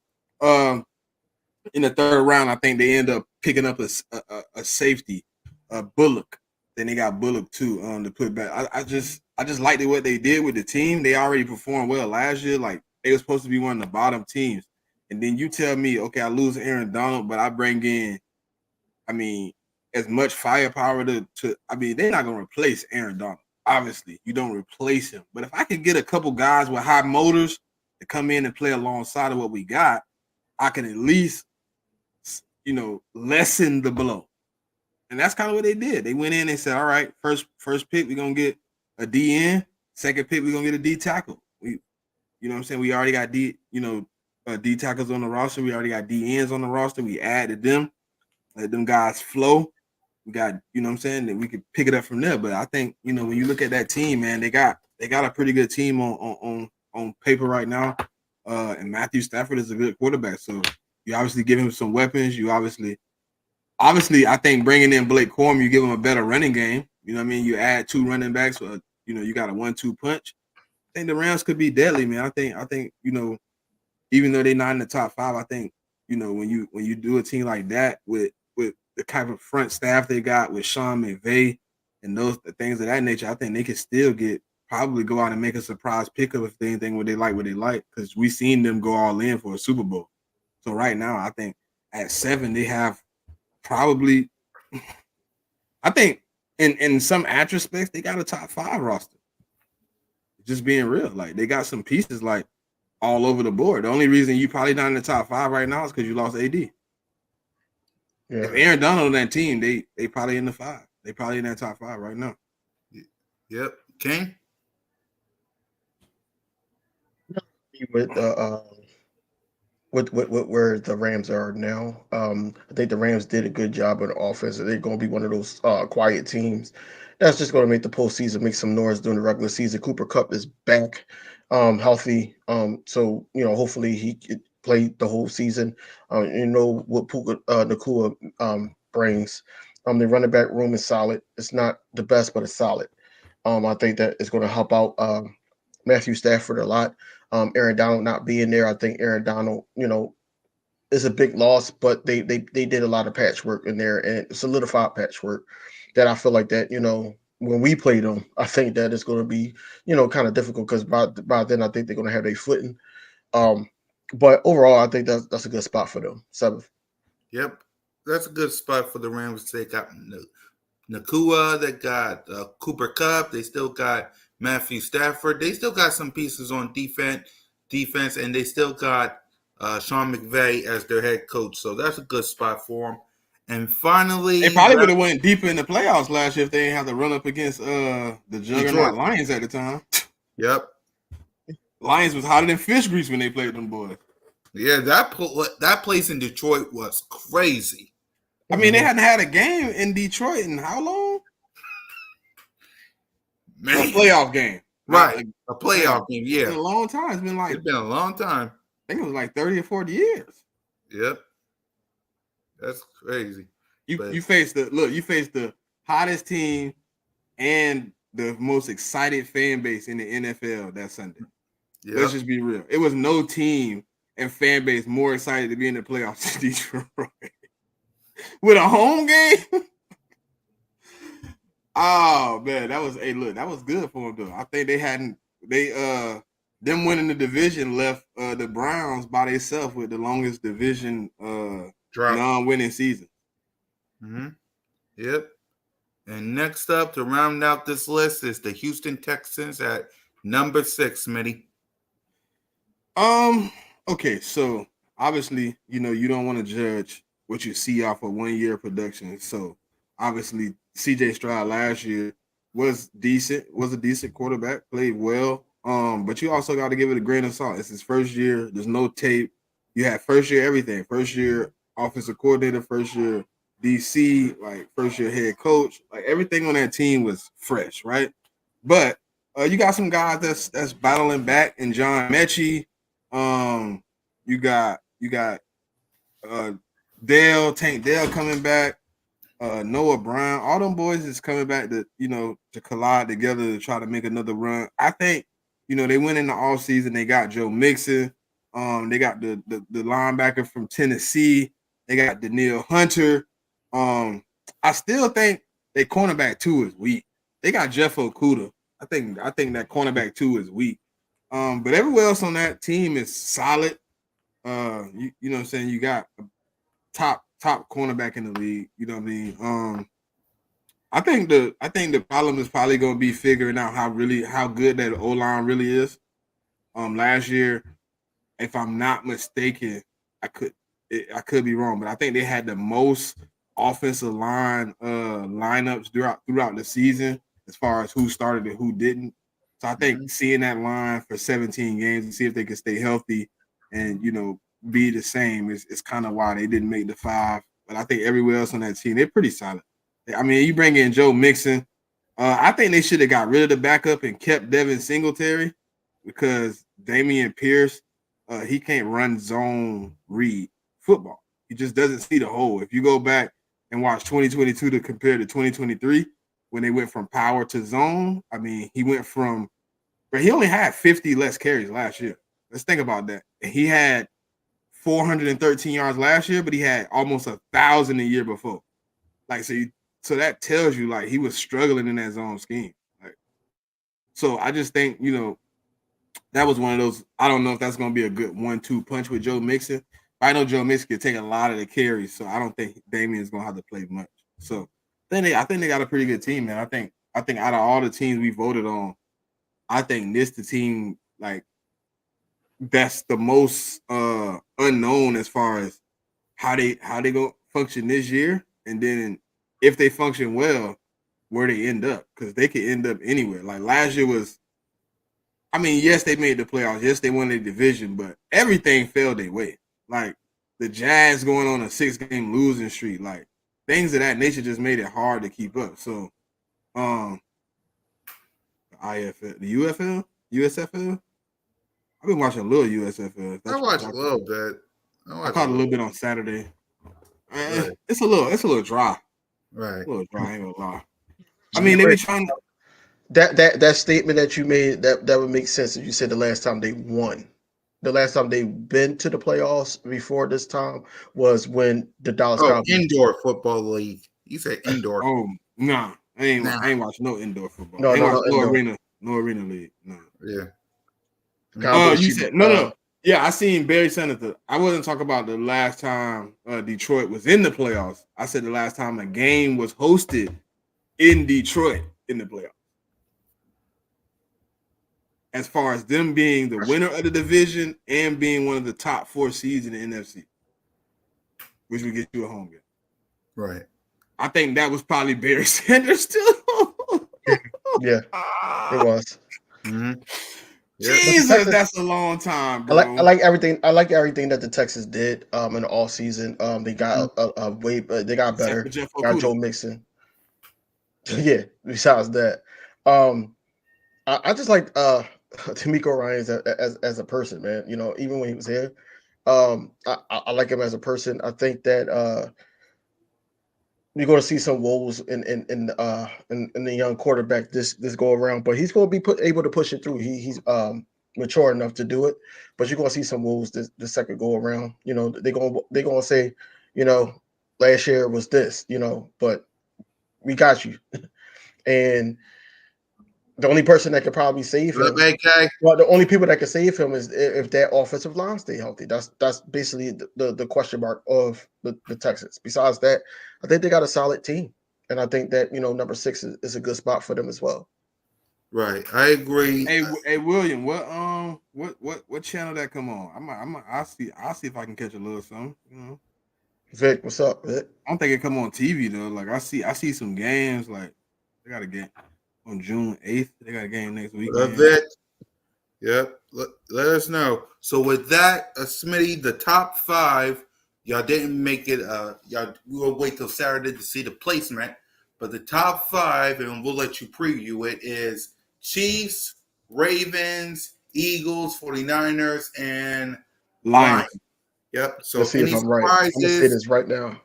in the third round, I think they end up picking up a safety, Bullock. Then they got Bullock too to put back. I just liked what they did with the team. They already performed well last year. Like they were supposed to be one of the bottom teams. And then you tell me, okay, I lose Aaron Donald, but I bring in, as much firepower they're not going to replace Aaron Donald. Obviously, you don't replace him. But if I could get a couple guys with high motors to come in and play alongside of what we got, I can at least, lessen the blow. And that's kind of what they did. They went in and said, all right, first pick, we're going to get a DN. Second pick, we're going to get a D tackle. We already got D tackles on the roster. We already got DNs on the roster. We added them, let them guys flow. We got, that we could pick it up from there. But I think, when you look at that team, man, they got a pretty good team on paper right now. And Matthew Stafford is a good quarterback. So you obviously give him some weapons. You obviously, I think bringing in Blake Corum, you give him a better running game. You know what I mean? You add 2 running backs, you got a 1-2 punch. I think the Rams could be deadly, man. I think even though they're not in the top 5, I think when you do a team like that with the type of front staff they got with Sean McVay and those the things of that nature, I think they could still probably go out and make a surprise pickup if they anything what they like because we seen them go all in for a Super Bowl. So right now, I think at 7 they have probably, I think in some aspects they got a top 5 roster. Just being real, like they got some pieces like all over the board. The only reason you probably not in the top 5 right now is because you lost AD. Yeah. If Aaron Donald on that team, they probably in the 5. They probably in that top 5 right now. Yep. King? With where the Rams are now, I think the Rams did a good job on the offense. They're going to be one of those quiet teams that's just going to make the postseason, make some noise during the regular season. Cooper Kupp is back, healthy, so hopefully he could play the whole season. What Puka Nakua brings. The running back room is solid. It's not the best, but it's solid. I think that is going to help out Matthew Stafford a lot. Aaron Donald not being there, I think Aaron Donald, is a big loss, but they did a lot of patchwork in there and solidified patchwork that I feel like that, when we play them, I think that it's going to be, kind of difficult because by then I think they're going to have a footing. But overall, I think that's a good spot for them. 7th. Yep, that's a good spot for the Rams. They got Nakua, they got Cooper Kupp, they still got Matthew Stafford. They still got some pieces on defense, and they still got Sean McVay as their head coach. So that's a good spot for them. And finally, they probably would have went deeper in the playoffs last year if they didn't have to run up against the juggernaut Lions at the time. Yep, Lions was hotter than fish grease when they played them boys. Yeah, that place in Detroit was crazy. I mean, they hadn't had a game in Detroit in how long? Man. A playoff game. Right. A playoff game, yeah. It's been a long time. It's been a long time. I think it was like 30 or 40 years. Yep. That's crazy. You face the hottest team and the most excited fan base in the NFL that Sunday. Yep. Let's just be real. It was no team and fan base more excited to be in the playoffs than Detroit. With a home game? Oh man, that was good for them though. I think them winning the division left the Browns by themselves with the longest division non-winning season. Mm-hmm. Yep. And next up to round out this list is the Houston Texans at number 6, Smitty. Okay, so obviously, you don't want to judge what you see off of 1 year production. So obviously CJ Stroud last year was a decent quarterback, played well. But you also got to give it a grain of salt. It's his first year. There's no tape. You had first year everything. First year offensive coordinator, first year DC, like first year head coach. Like everything on that team was fresh, right? But you got some guys that's battling back in John Mechie. You got Tank Dell coming back. Noah Brown, all them boys is coming back to collide together to try to make another run. I think, they went in the offseason. They got Joe Mixon. They got the linebacker from Tennessee. They got Danielle Hunter. I still think their cornerback 2 is weak. They got Jeff Okudah. I think that cornerback 2 is weak. But everywhere else on that team is solid. You know what I'm saying? You got a top cornerback in the league. You know what I mean? I think the problem is probably going to be figuring out how good that O-line really is. Last year, if I'm not mistaken, I could be wrong, but I think they had the most offensive line lineups throughout the season as far as who started and who didn't. So I think seeing that line for 17 games and see if they can stay healthy and be the same is kind of why they didn't make the 5. But I think everywhere else on that team, they're pretty solid. I mean, you bring in Joe Mixon. I think they should have got rid of the backup and kept Devin Singletary because Damian Pierce, he can't run zone read football. He just doesn't see the hole. If you go back and watch 2022 to compare to 2023, when they went from power to zone. I mean, he went from, but he only had 50 less carries last year. Let's think about that. He had 413 yards last year, but he had almost 1,000 the year before. Like, so that tells you like he was struggling in that zone scheme. Like, so I just think, that was one of those. I don't know if that's going to be a good 1-2 punch with Joe Mixon. I know Joe Mixon can take a lot of the carries, so I don't think Damian's going to have to play much. So I think they got a pretty good team, man. I think out of all the teams we voted on, I think this the team like that's the most unknown as far as how they go function this year, and then if they function well, where they end up, because they could end up anywhere. Like last year was, I mean, yes, they made the playoffs, yes, they won the division, but everything fell their way. Like the Jazz going on a 6-game losing streak, like things of that nature just made it hard to keep up. So, the IFL, the UFL, USFL. I've been watching a little USFL. I watch a little bit. I caught a little bit on Saturday. Right. It's a little dry. Right. A little dry, I ain't gonna lie. I mean, they be trying to. That statement that you made, that would make sense if you said the last time they won. The last time they've been to the playoffs before this time was when the Dallas Cowboys. Indoor football league. You said indoor. Oh, nah. I ain't watching no indoor football. No, I ain't no, watching no arena league. No. Yeah. You said no. Yeah, I seen Barry Sanders. I wasn't talking about the last time Detroit was in the playoffs. I said the last time a game was hosted in Detroit in the playoffs. As far as them being the winner of the division and being one of the top 4 seeds in the NFC, which would get you a home game. Right. I think that was probably Barry Sanders too. Yeah, it was. Mm-hmm. Jesus, Texas, that's a long time, bro. I like everything. I like everything that the Texans did in the off season. They got they got better. Got Joe Mixon. Yeah. Besides that, I just like D'Amico Ryans as a person, man. Even when he was here, I like him as a person. I think that you're going to see some woes in the young quarterback this go around, but he's going to be able to push it through. He's mature enough to do it, but you're going to see some woes the second go around. They're going to say, last year was this, but we got you. And the only person that could probably save him, the only people that can save him is if that offensive line stay healthy. That's basically the question mark of the Texans. Besides that, I think they got a solid team, and I think that number 6 is a good spot for them as well. Right, I agree. Hey, William, what channel that come on? I'll see if I can catch a little something. Vic, what's up, Vic? I don't think it come on TV though. Like I see some games. Like they got a game on June 8th. They got a game next week. Vic. Yep. Let us know. So with that, Smitty, the top 5, y'all didn't make it. Y'all we will wait till Saturday to see the placement. But the top 5, and we'll let you preview it, is Chiefs, Ravens, Eagles, 49ers, and Lions. Yep. So let's see if I'm right. I'm gonna say this right now.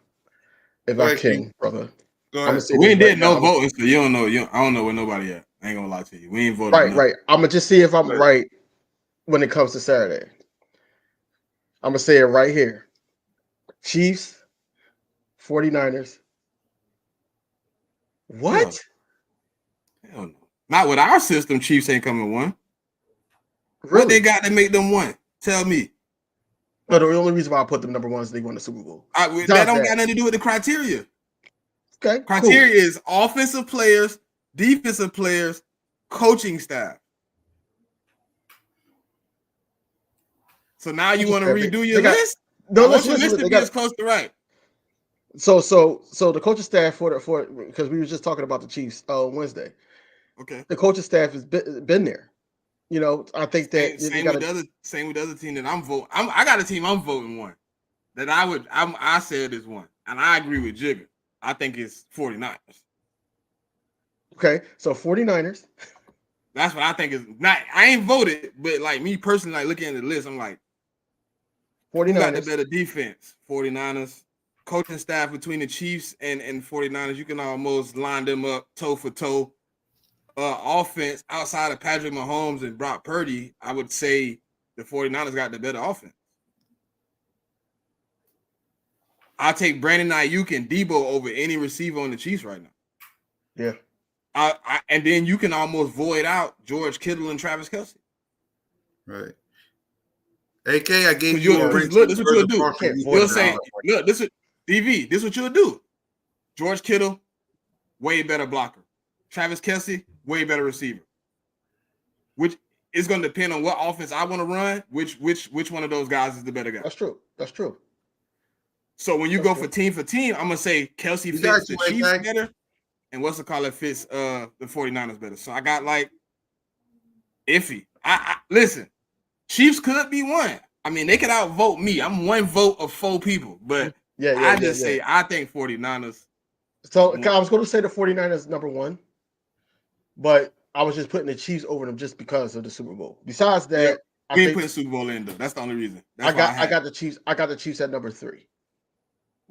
If I can, brother. We ain't did no voting, so you don't know. I don't know where nobody at. I ain't gonna lie to you. We ain't voting. Right. I'm gonna just see if I'm right when it comes to Saturday. I'm gonna say it right here. Chiefs, 49ers. What? Hell no. Not with our system. Chiefs ain't coming 1. Really? What they got to make them 1? Tell me. No, the only reason why I put them number 1 is they won the Super Bowl. That don't got nothing to do with the criteria. Okay. Criteria is offensive players, defensive players, coaching staff. So now you want to redo your list? No, let's list to be as close to right. So the coaching staff for because we were just talking about the Chiefs Wednesday. Okay. The coaching staff has been there. I think that same with the other team that I'm voting. I got a team I'm voting 1 that I said is 1, and I agree with Jigger. I think it's 49ers. Okay, so 49ers. That's what I think is not. I ain't voted, but like me personally, like looking at the list, I'm like, 49ers. Who got the better defense? 49ers. coaching staff between the Chiefs and 49ers, you can almost line them up toe for toe. Offense outside of Patrick Mahomes and Brock Purdy, I would say the 49ers got the better offense. I'll take Brandon Ayuk and Debo over any receiver on the Chiefs right now. Yeah. And then you can almost void out George Kittle and Travis Kelce. Right. AK, I gave you a ring. Look, this is what you'll do. You'll say, look, this is what you'll do. George Kittle, way better blocker. Travis Kelce, way better receiver. Which is going to depend on what offense I want to run. Which one of those guys is the better guy? That's true. So when you go for team, I'm gonna say Kelce fits the Chiefs better, and what's the call it fits the 49ers better. So I got like iffy. I listen, Chiefs could be one. I mean, they could outvote me. I'm one vote of 4 people, but say I think 49ers. So I was going to say the 49ers number 1, but I was just putting the Chiefs over them just because of the Super Bowl. Besides that, we ain't putting Super Bowl in though. That's the only reason. I got the Chiefs. I got the Chiefs at number 3.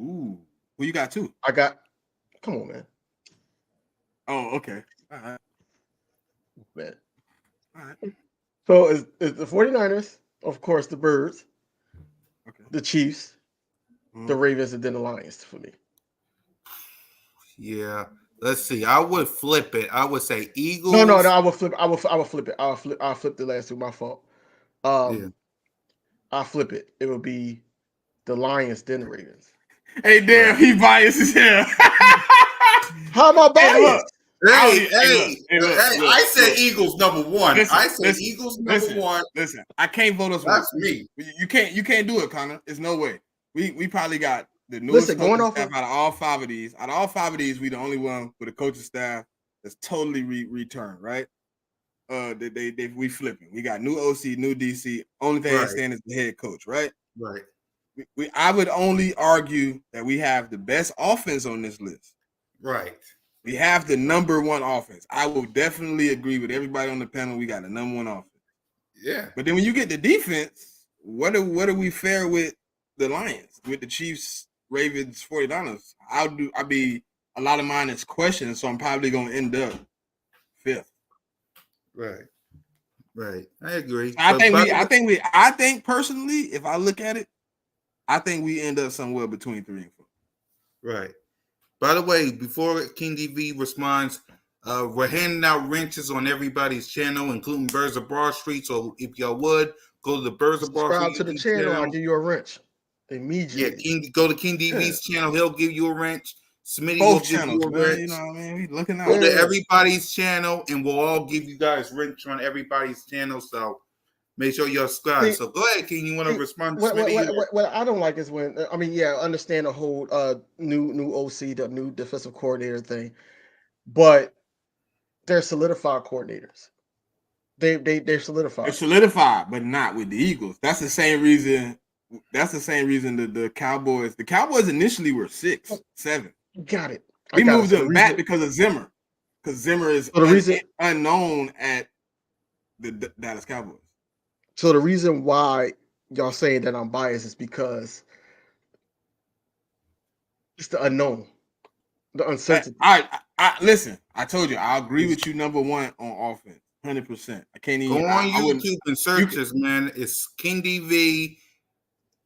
Ooh, who you got 2? Come on, man. Oh, okay. All right. Man. All right. So it's the 49ers, of course, the Birds, the Chiefs, the Ravens, and then the Lions for me. Yeah. Let's see. I would flip it. I would say Eagles. No. I would flip. I would flip it. I'll flip the last 2. My fault. I'll flip it. It would be the Lions, then the Ravens. Hey, damn, he biased as hell. How am I biased? I said Eagles number 1. I said Eagles number 1. Listen, I can't vote us. That's me. You can't do it, Connor. There's no way. We probably got the newest coaching staff out of all 5 of these. Out of all 5 of these, we the only one with a coaching staff that's totally returned, right? We flipping. We got new OC, new DC. Only thing that's staying is the head coach, right? Right. I would only argue that we have the best offense on this list. Right. We have the number 1 offense. I will definitely agree with everybody on the panel. We got the number 1 offense. Yeah. But then when you get the defense, what do we fare with the Lions, with the Chiefs, Ravens, 49ers? A lot of mine is questions, so I'm probably going to end up 5th. Right. I agree. I think personally, if I look at it, I think we end up somewhere between 3 and 4. Right. By the way, before King DV responds, we're handing out wrenches on everybody's channel, including Birds of Broad Street. So if y'all would go to the Birds of Broad Street, subscribe to the channel, I'll give you a wrench immediately. Yeah, go to King DV's channel. He'll give you a wrench. Smitty will give you a wrench. You know what I mean? We looking out. Go to everybody's channel, and we'll all give you guys wrench on everybody's channel. So make sure you're subscribed. So go ahead, King. You want to respond to Smitty? What I don't like is when understand the whole new OC, the new defensive coordinator thing, but they're solidified coordinators. They're solidified. They're solidified, but not with the Eagles. That's the same reason. That's the same reason the Cowboys. The Cowboys initially were 6, 7. Got it. We moved them back because of Zimmer. Because Zimmer is unknown at the Dallas Cowboys. So the reason why y'all saying that I'm biased is because it's the unknown, the uncertainty. I listen. I told you I agree with you. Number 1 on offense, 100%. I can't even go on YouTube and search this, man. It's King DV,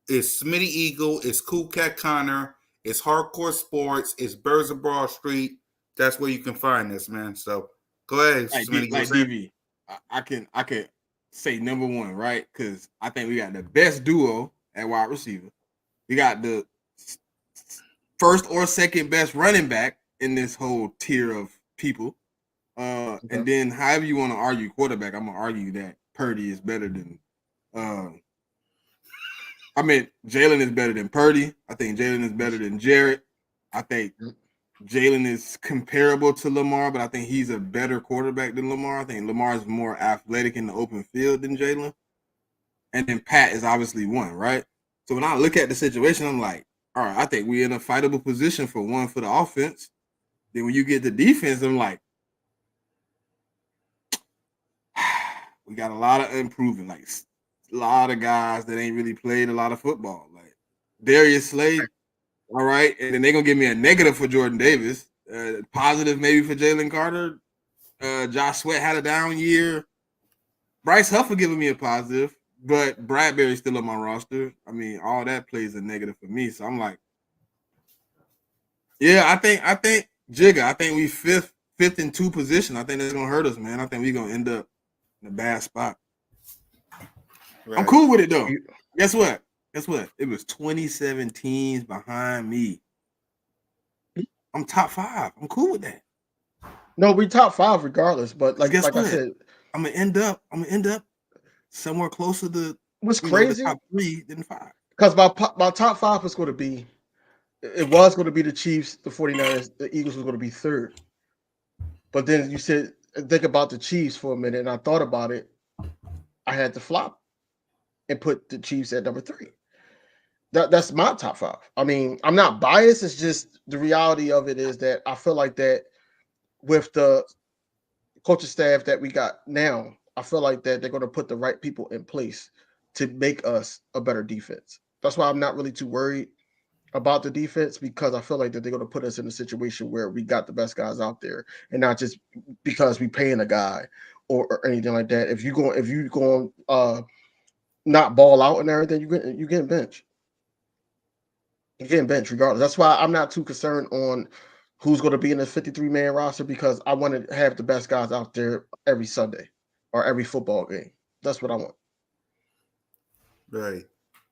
it's Smitty Eagle, it's Cool Cat Connor, it's Hardcore Sports, it's Birds of Broad Street. That's where you can find this, man. So go ahead, Smitty. Like DV, I can say number 1, right? Because I think we got the best duo at wide receiver. We got the first or second best running back in this whole tier of people. And then however you want to argue quarterback, I'm gonna argue that Purdy is better than Jalen is better than Purdy. I think Jalen is better than Jarrett. I think Jalen is comparable to Lamar, but I think he's a better quarterback than Lamar. I think Lamar is more athletic in the open field than Jalen. And then Pat is obviously 1, right? So when I look at the situation, I'm like, all right, I think we're in a fightable position for 1 for the offense. Then when you get the defense, I'm like, we got a lot of improving, like a lot of guys that ain't really played a lot of football. Like Darius Slade, All right, and then they're gonna give me a negative for Jordan Davis, positive maybe for Jalen Carter. Josh Sweat had a down year. Bryce Huff giving me a positive, but Bradbury's still on my roster. I mean, all that plays a negative for me. So I'm like, yeah, I think Jigga. I think we fifth in two position. I think that's gonna hurt us, man. I think we're gonna end up in a bad spot. Right. I'm cool with it though. Guess what? It was 2017's behind me. I'm top 5. I'm cool with that. No, we top 5 regardless. But like I said, I'm gonna end up somewhere closer to what's crazy the top 3 than 5. Because my top 5 was going to be the Chiefs, the 49ers, the Eagles was going to be 3rd. But then you said think about the Chiefs for a minute, and I thought about it. I had to flop and put the Chiefs at number 3. That's my top 5. I mean, I'm not biased. It's just the reality of it is that I feel like that with the coaching staff that we got now, I feel like that they're going to put the right people in place to make us a better defense. That's why I'm not really too worried about the defense, because I feel like that they're going to put us in a situation where we got the best guys out there, and not just because we paying a guy or anything like that. If you going not ball out and everything, you getting benched. You're getting benched regardless. That's why I'm not too concerned on who's going to be in the 53-man roster, because I want to have the best guys out there every Sunday or every football game. That's what I want. Right.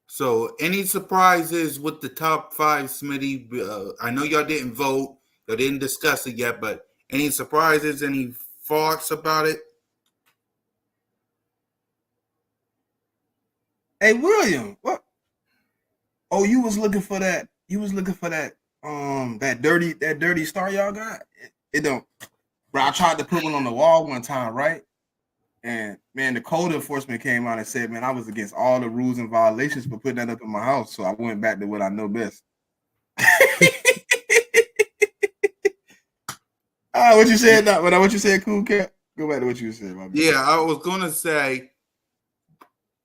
So, any surprises with the top 5, Smitty? I know y'all didn't vote, y'all didn't discuss it yet, but any surprises, any thoughts about it? Hey, William, what? Oh, you was looking for that. You was looking for that. That dirty star y'all got. It don't. Bro, I tried to put one on the wall one time, right? And man, the code enforcement came out and said, man, I was against all the rules and violations for putting that up in my house. So I went back to what I know best. What you said? What you said, Cool Cat? Go back to what you said. Yeah, I was gonna say.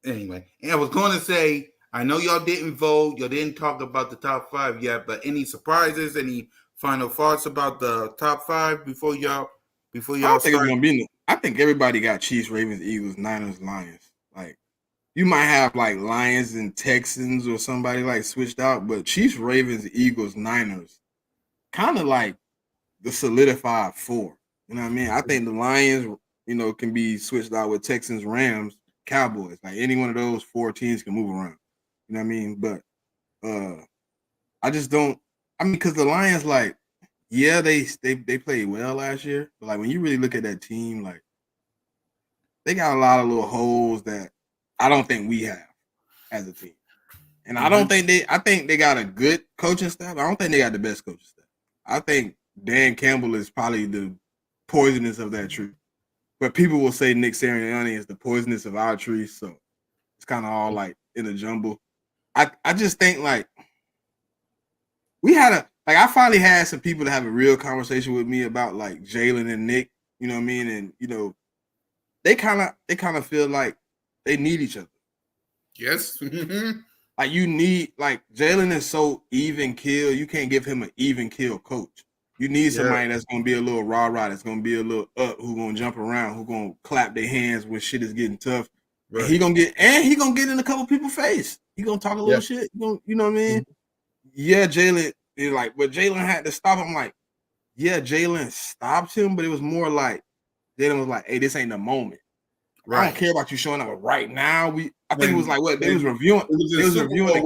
Anyway, I was gonna say, I know y'all didn't vote, y'all didn't talk about the top 5 yet, but any surprises? Any final thoughts about the top 5 before y'all? I don't think it's gonna be. I think everybody got Chiefs, Ravens, Eagles, Niners, Lions. Like, you might have like Lions and Texans or somebody like switched out, but Chiefs, Ravens, Eagles, Niners, kind of like the solidified 4. You know what I mean? I think the Lions, can be switched out with Texans, Rams, Cowboys. Like, any one of those 4 teams can move around. You know what I mean? But I just don't. I mean, because the Lions, like, yeah, they played well last year, but like when you really look at that team, like, they got a lot of little holes that I don't think we have as a team. And I don't think I think they got a good coaching staff. I don't think they got the best coaching staff. I think Dan Campbell is probably the poisonous of that tree. But people will say Nick Sirianni is the poisonous of our tree. So it's kind of all like in a jumble. I just think like I finally had some people to have a real conversation with me about like Jalen and Nick, you know what I mean? And they kind of feel like they need each other. Yes. Like, you need, like, Jalen is so even kill. You can't give him an even kill coach. You need somebody that's gonna be a little rah-rah, that's gonna be a little up, who gonna jump around, who gonna clap their hands when shit is getting tough. Right. And he gonna get in a couple people's face. He gonna talk a little shit. You know what I mean? Mm-hmm. Yeah, Jalen, like, but Jalen had to stop him. Like, yeah, Jalen stopped him, but it was more like Jalen was like, "Hey, this ain't the moment. Right. I don't care about you showing up right now." I think it was like what they was reviewing. They was reviewing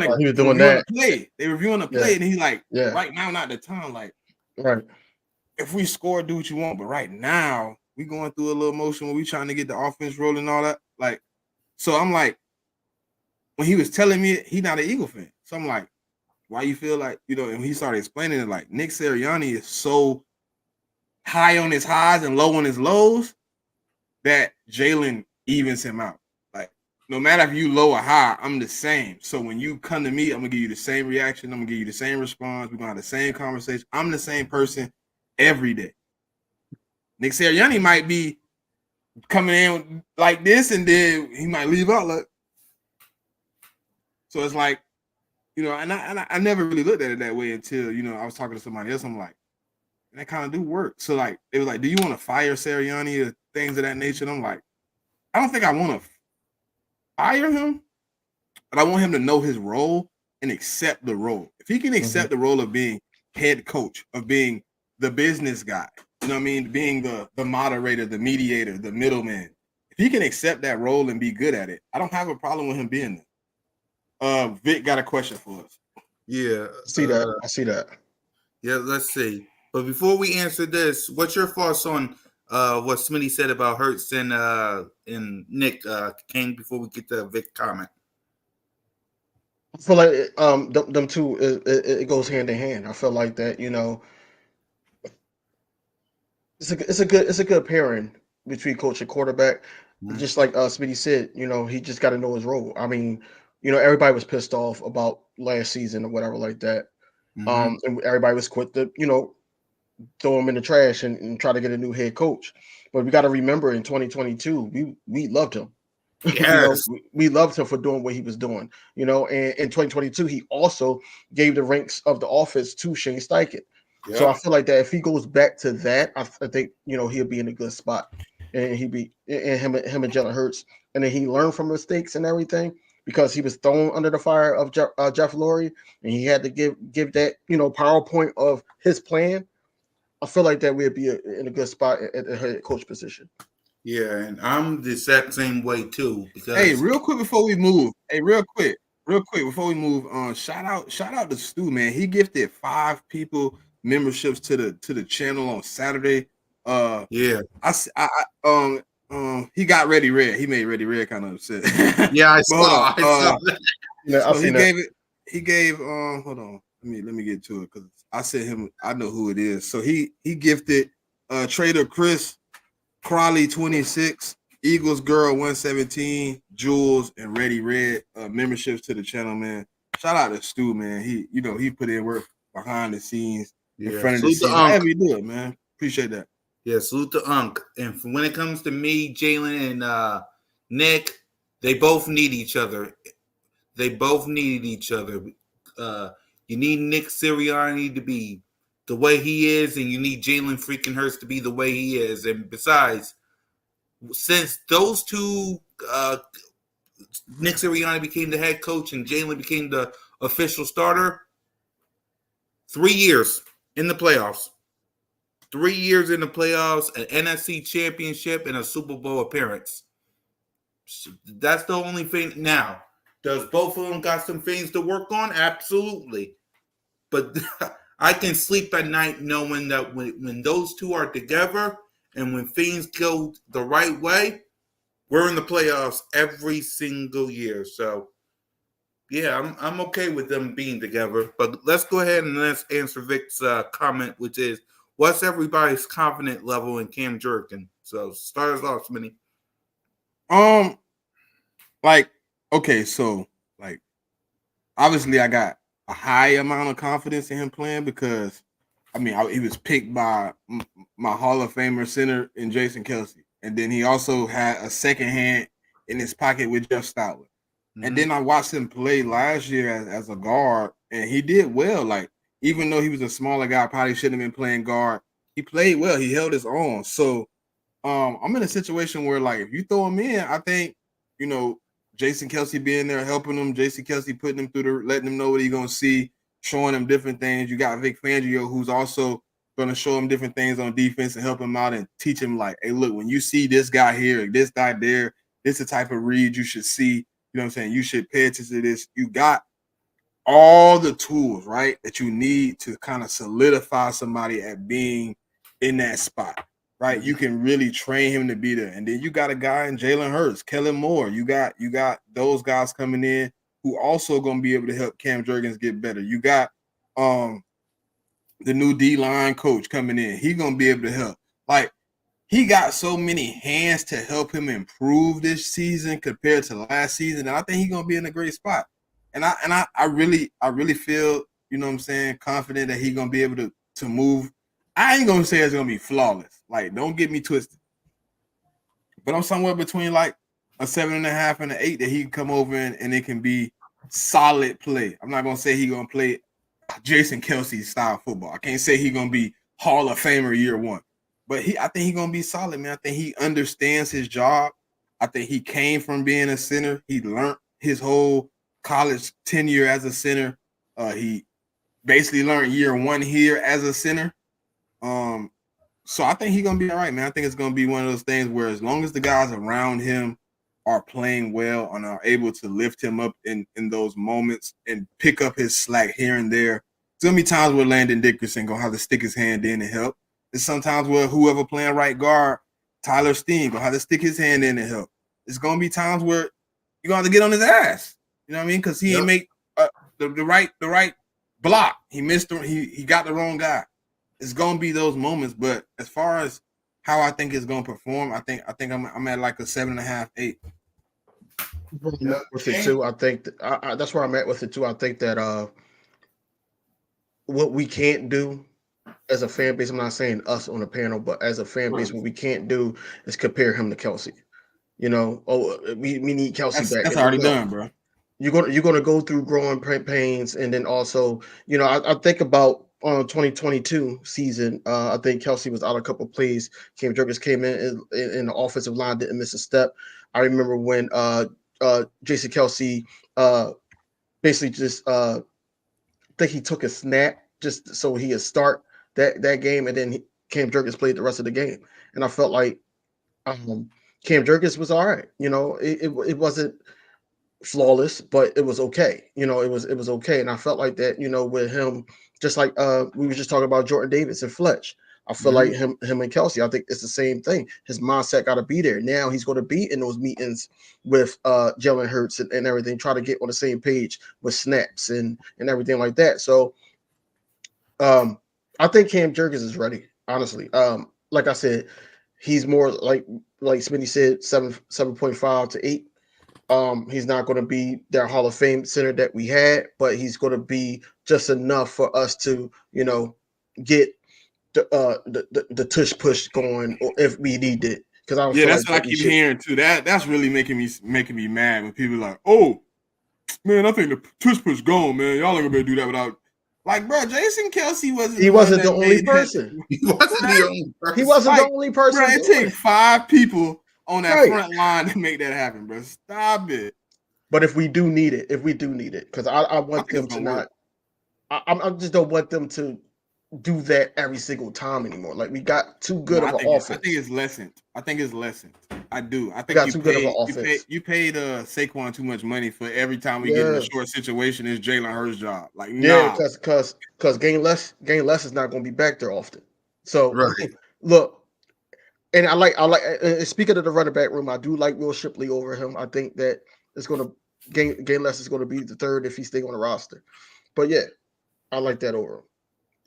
the play. They reviewing the play, and he's like, "Right now, not the time. Like, right. If we score, do what you want. But right now, we going through a little motion where we trying to get the offense rolling and all that. Like, so I'm like, when he was telling me he not an Eagle fan, so I'm like, why you feel like, and he started explaining it, like, Nick Sirianni is so high on his highs and low on his lows that Jalen evens him out. Like, no matter if you low or high, I'm the same. So when you come to me, I'm gonna give you the same reaction. I'm gonna give you the same response. We're gonna have the same conversation. I'm the same person every day. Nick Sirianni might be coming in like this, and then he might leave out like. So it's like, You know, and I never really looked at it that way until, you know, I was talking to somebody else. I'm like, that kind of do work. So like, it was like, do you want to fire Sirianni or things of that nature? And I'm like, I don't think I want to fire him, but I want him to know his role and accept the role. If he can accept the role of being head coach, of being the business guy, you know what I mean, being the moderator, the mediator, the middleman. If he can accept that role and be good at it, I don't have a problem with him being there. Vic got a question for us. Yeah. I see that. I see that. Yeah, let's see. But before we answer this, what's your thoughts on what Smitty said about Hurts and Nick King before we get to Vic comment? I feel like them two it goes hand in hand. I feel like that, you know, it's a good pairing between coach and quarterback. Just like Smitty said, you know, he just got to know his role. I mean, you know, everybody was pissed off about last season or whatever like that. And everybody was quick to, you know, throw him in the trash and try to get a new head coach. But we got to remember in 2022, we loved him. You know, Yes. we loved him for doing what he was doing. You know, and in 2022, he also gave the ranks of the office to Shane Steichen. So I Yep. feel like that if he goes back to that, I think, you know, he'll be in a good spot, and he'd be and him and Jalen Hurts, and then he learned from mistakes and everything because he was thrown under the fire of Jeff Lurie, and he had to give that, you know, PowerPoint of his plan. I feel like that we'd be in a good spot at the head coach position. Yeah, and I'm the exact same way too because Hey, real quick before we move. Hey, real quick before we move on. Shout out to Stu, man. He gifted 5 people memberships to the channel on Saturday. yeah, He got Ready Red. He made Ready Red kind of upset. yeah, I But hold saw, I on. saw that. Yeah, So he gave it. He gave. Hold on. Let me get to it because I sent him. I know who it is. So he gifted Trader Chris Crawley 26, Eagles Girl 117, Jules and Ready Red memberships to the channel, man. Shout out to Stu, man. He put in work behind the scenes, in Yeah, front of the salute to scenes. Unc. However you do it, man. Appreciate that. Yeah, salute to Unc. And when it comes to me, Jalen, and Nick, they both need each other. They both need each other. You need Nick Sirianni to be the way he is, and you need Jalen freaking Hurts to be the way he is. And besides, since those two, Nick Sirianni became the head coach and Jalen became the official starter, 3 years in the playoffs. 3 years in the playoffs, an NFC championship, and a Super Bowl appearance. That's the only thing. Now, does both of them got some things to work on? Absolutely. But I can sleep at night knowing that when those two are together and when things go the right way, we're in the playoffs every single year. So, yeah, I'm okay with them being together. But let's go ahead and let's answer Vic's comment, which is, what's everybody's confidence level in Cam Jurgen? So, start us off, Smitty. Like, okay, so like, obviously, I got a high amount of confidence in him playing because, I mean, he was picked by my Hall of Famer center in Jason Kelsey, and then he also had a second hand in his pocket with Jeff Stoutland. And then I watched him play last year as a guard, and he did well. Like, even though he was a smaller guy, probably shouldn't have been playing guard. He played well. He held his own. So, I'm in a situation where, like, if you throw him in, I think, you know, Jason Kelsey being there helping him, Jason Kelsey putting him through letting him know what he's gonna see, showing him different things. You got Vic Fangio, who's also gonna show him different things on defense and help him out and teach him, like, hey, look, when you see this guy here, this guy there, this is the type of read you should see. You know what I'm saying? You should pay attention to this. You got all the tools, right, that you need to kind of solidify somebody at being in that spot, right? You can really train him to be there. And then you got a guy in Jalen Hurts, Kellen Moore. You got those guys coming in who also going to be able to help Cam Jurgens get better. You got the new D-line coach coming in. He's going to be able to help. Like, he got so many hands to help him improve this season compared to last season. And I think he's going to be in a great spot. And I really feel, you know what I'm saying, confident that he's going to be able to move. I ain't going to say it's going to be flawless. Like, don't get me twisted. But I'm somewhere between like a 7.5 and an 8 that he can come over and it can be solid play. I'm not gonna say he gonna play Jason Kelsey style football. I can't say he gonna be Hall of Famer year one, but I think he gonna be solid, man. I think he understands his job. I think he came from being a center. He learned his whole college tenure as a center. He basically learned year one here as a center. So I think he's gonna be all right, man. I think it's gonna be one of those things where as long as the guys around him are playing well and are able to lift him up in those moments and pick up his slack here and there. There's gonna be times where Landon Dickerson gonna have to stick his hand in and help. There's sometimes where whoever playing right guard, Tyler Steen, gonna have to stick his hand in and help. There's gonna be times where you're gonna have to get on his ass. You know what I mean? Because he ain't make the right block. He missed him. He got the wrong guy. It's gonna be those moments. But as far as how I think it's gonna perform, I think I'm at like a 7.5, 8. With it too, I think that's where I'm at with it too. I think that what we can't do as a fan base, I'm not saying us on the panel, but as a fan base, what we can't do is compare him to Kelsey. You know, we need Kelsey back. That's already done, bro. You're gonna go through growing pains, and then also, you know, I think about 2022 season. I think Kelsey was out a couple plays. Cam Jurgens came in the offensive line, didn't miss a step. I remember when Jason Kelsey basically just think he took a snap just so he could start that game, and then Cam Jurgens played the rest of the game, and I felt like Cam Jurgens was all right. You know, it wasn't flawless, but it was okay. You know, it was okay, and I felt like that. You know, with him, just like we were just talking about Jordan Davis and Fletch. I feel like him and Kelsey, I think it's the same thing. His mindset got to be there. Now he's going to be in those meetings with Jalen Hurts and everything, try to get on the same page with snaps and everything like that. So I think Cam Jurgens is ready, honestly. Like I said, he's more like Smitty said, 7.5 to 8. He's not going to be that Hall of Fame center that we had, but he's going to be just enough for us to, you know, get the tush push going, or if we need it. Because I don't feel that's like what I keep hearing too. That's really making me mad when people are like, oh man, I think the tush push gone, man. Y'all ain't gonna be able to do that without. Like, bro, Jason Kelsey wasn't the only person. He wasn't the only person. He wasn't the only person. Bro, it takes 5 people on that front line to make that happen, bro. Stop it. But if we do need it, because I want them to not. I just don't want them to do that every single time anymore. Like, we got too good of an offense. I think it's lessened. I do. I think we got too good of an offense. You paid Saquon too much money for every time we get in a short situation. It's Jalen Hurts' job. Like, because Gain Less is not going to be back there often. So look, and I like. Speaking of the running back room, I do like Will Shipley over him. I think that it's going to Gain Less is going to be the third if he's staying on the roster. But yeah, I like that over him.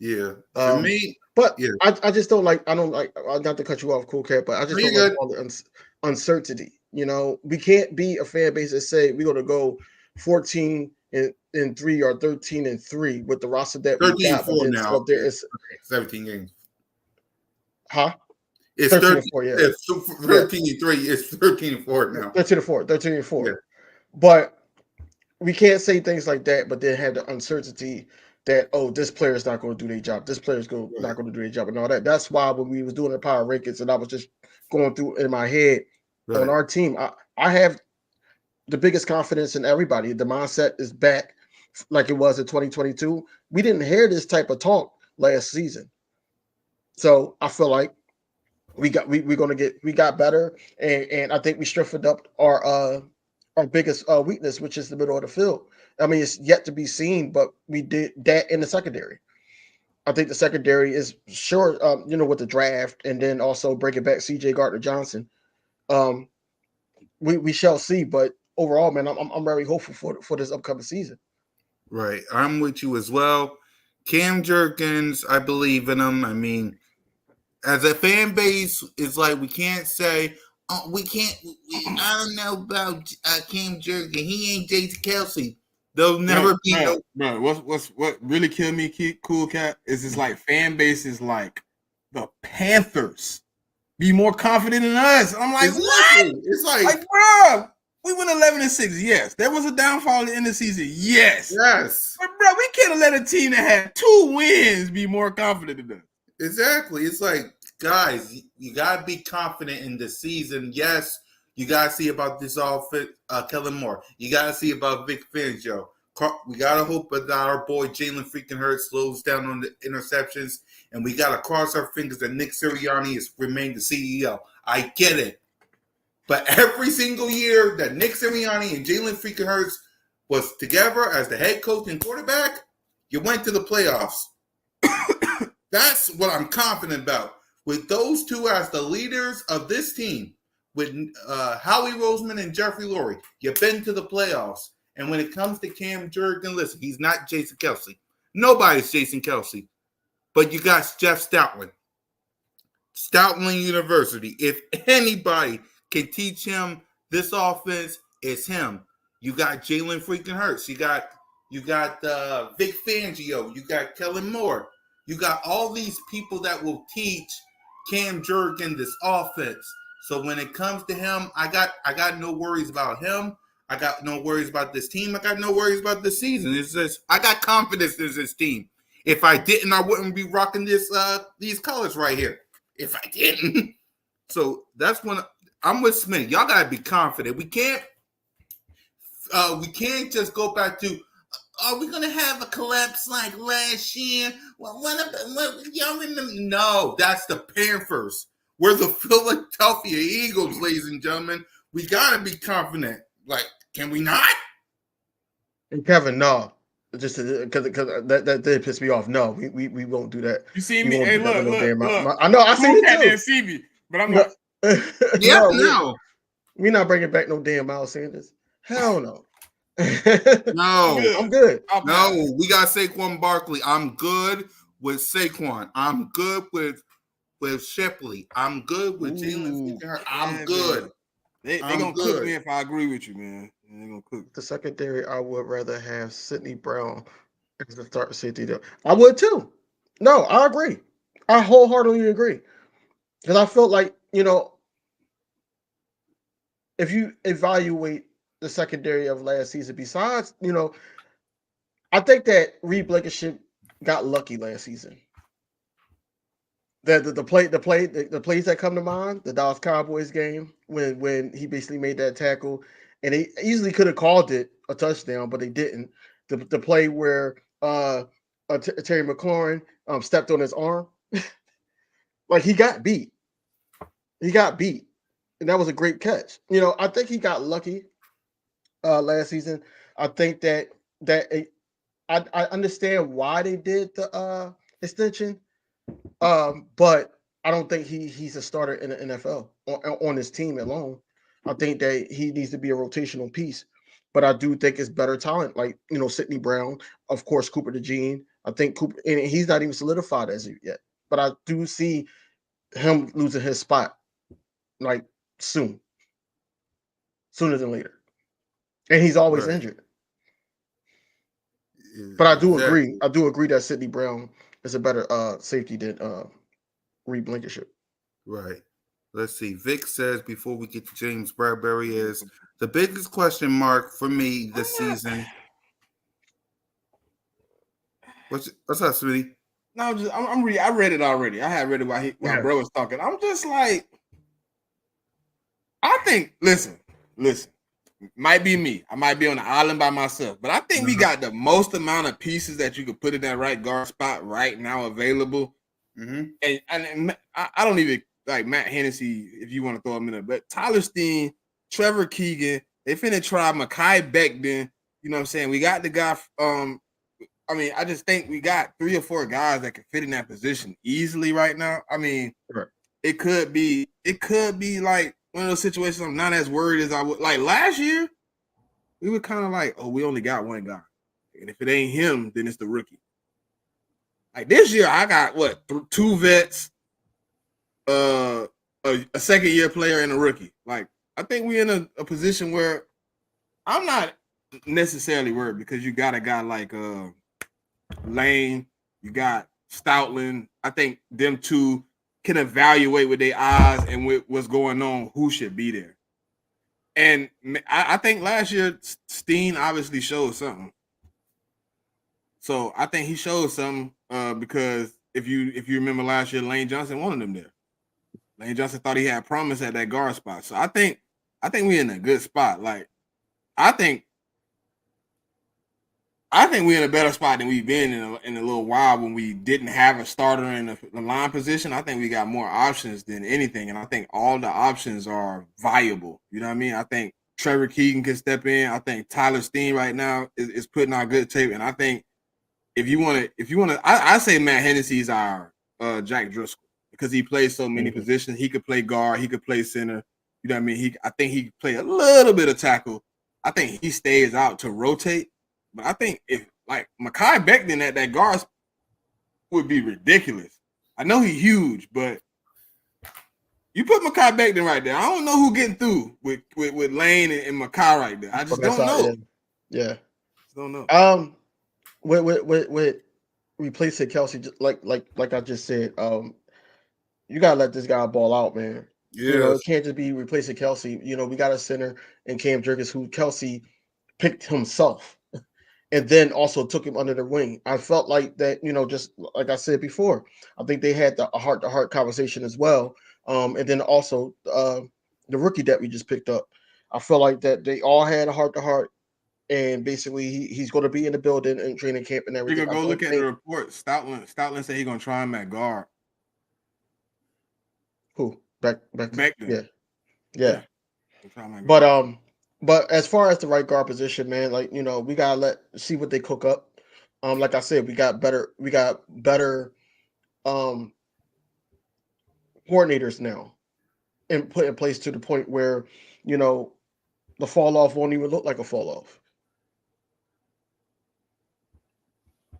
Yeah, for me, but yeah. I just don't like. Not to cut you off, Cool Cat, but I just don't like all the uncertainty. You know, we can't be a fan base that say we're going to go 14-3 or 13-3 with the roster that we got. 13-4 now. So there is 17 games. Huh? It's 13-4. Yeah. It's 13-3. It's 13-4 now. 13-4. Yeah. But we can't say things like that, but then have the uncertainty that, oh, this player is not going to do their job. This player is not going to do their job and all that. That's why when we was doing the power rankings and I was just going through in my head on our team, I have the biggest confidence in everybody. The mindset is back like it was in 2022. We didn't hear this type of talk last season. So I feel like we got better, and I think we strengthened up our biggest weakness, which is the middle of the field. I mean, it's yet to be seen, but we did that in the secondary. I think the secondary is sure, with the draft, and then also bringing back C.J. Gardner-Johnson. We shall see, but overall, man, I'm very hopeful for this upcoming season. Right, I'm with you as well. Cam Jurgens, I believe in him. I mean, as a fan base, it's like we can't say, oh, I don't know about Cam Jurgens. He ain't Jason Kelsey. There'll never be no. Bro, what really killed me, Cool Cat, is it's like fan bases like the Panthers be more confident in us. I'm like, what? It's like bro, We went 11-6. Yes, there was a downfall in the season. Yes, Yes, but bro, we can't have let a team that had 2 wins be more confident than us. exactly. It's like, guys, you gotta be confident in the season. Yes, you gotta see about this offense, Kellen Moore. You gotta see about Vic Fangio. We gotta hope that our boy Jalen freaking Hurts slows down on the interceptions, and we gotta cross our fingers that Nick Sirianni has remained the CEO. I get it, but every single year that Nick Sirianni and Jalen freaking Hurts was together as the head coach and quarterback, you went to the playoffs. That's what I'm confident about. With those two as the leaders of this team, with Howie Roseman and Jeffrey Lurie, you've been to the playoffs. And when it comes to Cam Jurgen, listen, he's not Jason Kelce. Nobody's Jason Kelce. But you got Jeff Stoutland. Stoutland University. If anybody can teach him this offense, it's him. You got Jalen freaking Hurts. You got Vic Fangio. You got Kellen Moore. You got all these people that will teach Cam Jurgen this offense. So when it comes to him, I got no worries about him. I got no worries about this team. I got no worries about the season. It's just I got confidence in this team. If I didn't, I wouldn't be rocking these colors right here. If I didn't. So that's when I'm with Smith. Y'all gotta be confident. We can't just go back to, are we gonna have a collapse like last year? Well, what y'all remember? No, that's the Panthers. We're the Philadelphia Eagles, ladies and gentlemen. We gotta be confident. Like, can we not? And Kevin, no. Just because that did piss me off. No, we won't do that. You see We me? won't Hey, do that with no look. damn I know, I seen it Cat too. didn't see me, but I'm like, Yeah, no. We're not bringing back no damn Miles Sanders. Hell no. No. I'm good. No, we got Saquon Barkley. I'm good with Saquon. I'm good with Shipley. I'm good with Jalen. I'm good. They gonna cook me if I agree with you, man. They gonna cook. The secondary, I would rather have Sidney Brown as the start safety. I would too. No, I agree. I wholeheartedly agree. Because I felt like, if you evaluate the secondary of last season, besides, I think that Reed Blankenship got lucky last season. The plays that come to mind, the Dallas Cowboys game when he basically made that tackle, and they easily could have called it a touchdown, but they didn't. The play where Terry McLaurin stepped on his arm, like he got beat. He got beat, and that was a great catch. I think he got lucky last season. I think that I understand why they did the extension. But I don't think he's a starter in the NFL on his team alone. I think that he needs to be a rotational piece. But I do think it's better talent, like Sidney Brown, of course, Cooper DeJean. I think Cooper, and he's not even solidified as of yet. But I do see him losing his spot, like sooner than later. And he's always injured. But I do agree. I do agree that Sidney Brown is a better safety than Reed Blankenship. Right. Let's see. Vic says before we get to James Bradbury is the biggest question mark for me this season. What's that, sweetie? No, I read it already. I had read it while bro was talking. I'm just like, I think. Listen. Might be me. I might be on the island by myself, but I think we got the most amount of pieces that you could put in that right guard spot right now available. And I don't even like Matt Hennessy if you want to throw him in there, but Tyler Steen, Trevor Keegan, they finna try Mekhi Becton. You know what I'm saying? We got the guy. I just think we got 3 or 4 guys that can fit in that position easily right now. I mean, it could be like one of those situations I'm not as worried as I would. Like last year, we were kind of like, oh, we only got one guy. And if it ain't him, then it's the rookie. Like this year, I got 2 vets, a second-year player, and a rookie. Like, I think we're in a position where I'm not necessarily worried because you got a guy like Lane, you got Stoutland. I think them two can evaluate with their eyes and with what's going on, who should be there. And I think last year Steen obviously showed something. So I think he showed something because if you remember last year, Lane Johnson wanted him there. Lane Johnson thought he had promise at that guard spot. So I think we're in a good spot. Like I think we're in a better spot than we've been in a little while when we didn't have a starter in the line position. I think we got more options than anything, and I think all the options are viable. You know what I mean? I think Trevor Keegan can step in. I think Tyler Steen right now is putting out good tape, and I think if you want to, I say Matt Hennessy's our Jack Driscoll because he plays so many positions. He could play guard, he could play center. You know what I mean? I think he could play a little bit of tackle. I think he stays out to rotate. But I think if like Mekhi Becton at that guard would be ridiculous. I know he's huge, but you put Mekhi Becton right there. I don't know who getting through with Lane and Mekhi right there. I just don't know. Yeah, just don't know. With replacing Kelsey, like I just said, you gotta let this guy ball out, man. Yes. You know, it can't just be replacing Kelsey. You know, we got a center in Cam Jurgens who Kelsey picked himself and then also took him under the wing. I felt like that, you know, just like I said before, I think they had a heart-to-heart conversation as well. And then also the rookie that we just picked up. I feel like that they all had a heart-to-heart, and basically he's going to be in the building and training camp and everything. You can go look at the report. Stoutland said he's going to try him at guard. Who? Back then. Yeah. But as far as the right guard position, man, like, you know, we gotta see what they cook up. Like I said, we got better coordinators now and put in place to the point where, you know, the fall off won't even look like a fall off.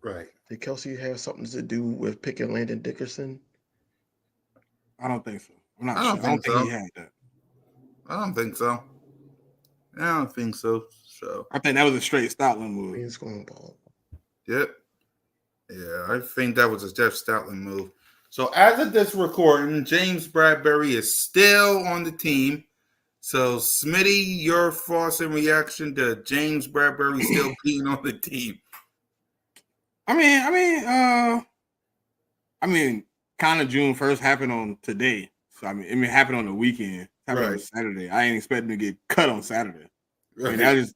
Right. Did Kelsey have something to do with picking Landon Dickerson? I don't think so. I'm not sure. I don't think he had that. I don't think so. So I think that was a straight Stoutland move. He's going ball. Yep. Yeah, I think that was a Jeff Stoutland move. So as of this recording, James Bradbury is still on the team. So Smitty, your thoughts and reaction to James Bradbury still being on the team? I mean, kind of June 1st happened on today. So it happened on the weekend. It happened on Saturday. I ain't expecting to get cut on Saturday. Right. I mean,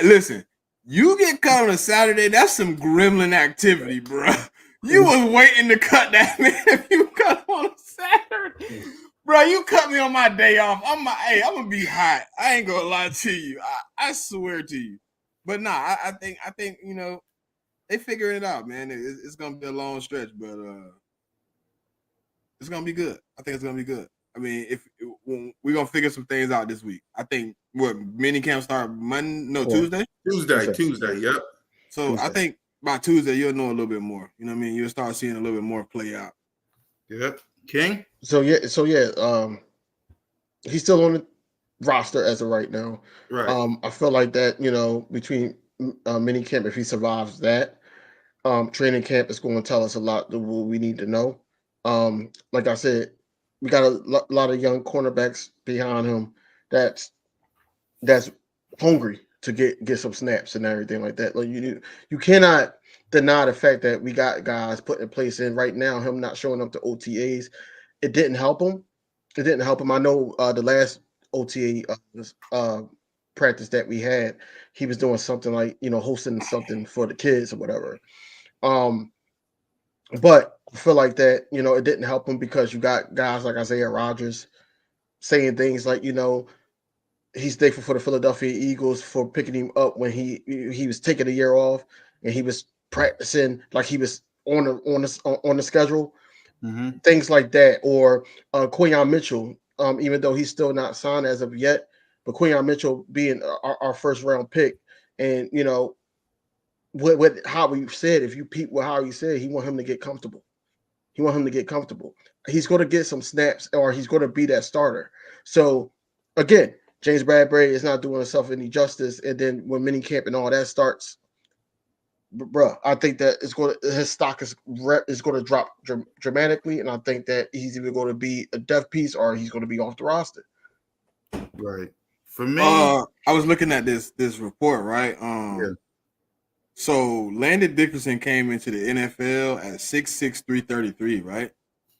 listen, you get cut on a Saturday, that's some gremlin activity, bro. You was waiting to cut that man if you cut on a Saturday. Bro, you cut me on my day off. I'm gonna be hot. I ain't gonna lie to you. I swear to you. But nah, I think you know, they figuring it out, man. It's gonna be a long stretch, but it's gonna be good. I think it's gonna be good. I mean, we're gonna figure some things out this week. I think mini camp start Tuesday. Tuesday. Yep. So Tuesday. I think by Tuesday you'll know a little bit more. You know what I mean? You'll start seeing a little bit more play out. Yep. King. So yeah. He's still on the roster as of right now. Right. I feel like that, you know, between mini camp, if he survives that, training camp is going to tell us a lot of what we need to know. Like I said, we got a lot of young cornerbacks behind him that's hungry to get some snaps and everything like that. Like you cannot deny the fact that we got guys put in place in right now. Him not showing up to OTAs, it didn't help him. I know the last OTA practice that we had, he was doing something like, you know, hosting something for the kids or whatever. But I feel like that, you know, it didn't help him because you got guys like Isaiah Rodgers saying things like, you know, he's thankful for the Philadelphia Eagles for picking him up when he was taking a year off and he was practicing like he was on the schedule. Mm-hmm. Things like that. Or Quinyon Mitchell, even though he's still not signed as of yet, but Quinyon Mitchell being our first round pick, and you know what Howie said, if you peep what Howie said, he want him to get comfortable. He's going to get some snaps, or he's going to be that starter. So again, James Bradbury is not doing himself any justice. And then when minicamp and all that starts, bro, I think that his stock is going to drop dramatically, and I think that he's either going to be a death piece or he's going to be off the roster. Right. For me, I was looking at this report, right? yeah. So Landon Dickerson came into the NFL at 6'6", 333, right?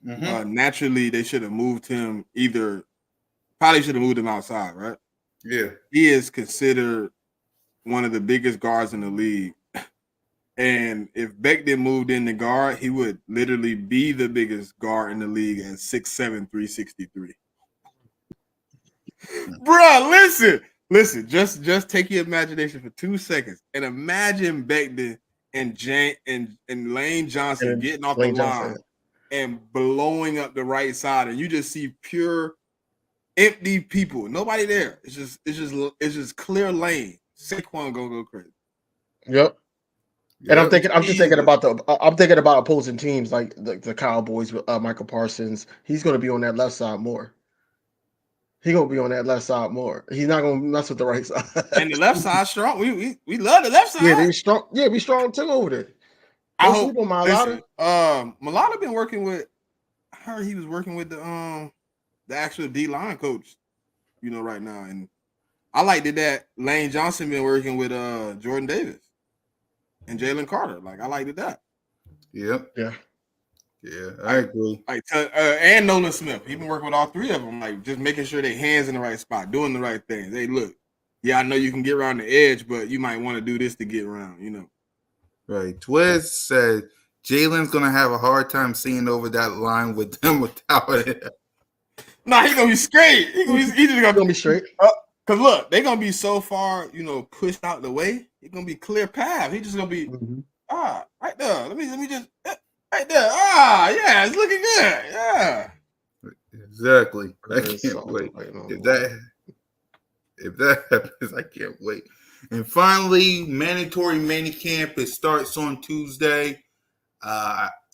Naturally, they should have moved him probably should have moved him outside, right? Yeah. He is considered one of the biggest guards in the league. And if Becton moved in the guard, he would literally be the biggest guard in the league at 6'7", 363. Bruh, listen. Just take your imagination for 2 seconds and imagine Becton and Lane Johnson And getting off the Lane line Johnson. and blowing up the right side, and you just see pure empty people, nobody there. It's just clear lane. Saquon gonna go crazy. Yep. And I'm just thinking Easily. about I'm thinking about opposing teams like the Cowboys with Michael Parsons. He's going to be on that left side more. He's going to be on that left side more. He's not going to mess with the right side. And the left side strong. We love the left side. Yeah, they strong. Yeah, we strong too over there. I Don't hope. sleep on Listen, Mailata. Mailata been working with. I heard he was working with the actual D line coach. Right now, and I liked it that Lane Johnson been working with Jordan Davis and Jalen Carter. Like I liked it that. Yep. Yeah. Yeah, I agree. And Nolan Smith. He been working with all three of them, like just making sure their hands in the right spot, doing the right things. Hey, look, yeah, I know you can get around the edge, but you might want to do this to get around, Right. Twiz said Jalen's gonna have a hard time seeing over that line with them without it. Nah, he's gonna be straight. He's just Gonna be straight. Cause look, they're gonna be so far, pushed out the way. It's gonna be clear path. He's just gonna be right there. Let me just right there. Yeah, it's looking good. Yeah. Exactly. I can't wait. If that happens, I can't wait. And finally, mandatory minicamp. It starts on Tuesday.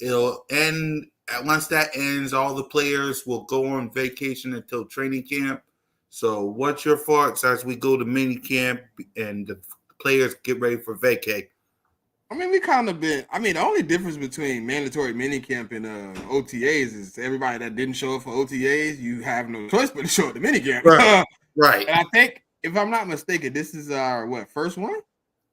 It'll end once that ends. All the players will go on vacation until training camp. So, what's your thoughts as we go to minicamp and the players get ready for vacay? I mean, we kind of been. I mean, the only difference between mandatory minicamp and OTAs is everybody that didn't show up for OTAs, you have no choice but to show up to minicamp. Right. Right. And I think, if I'm not mistaken, this is our first one?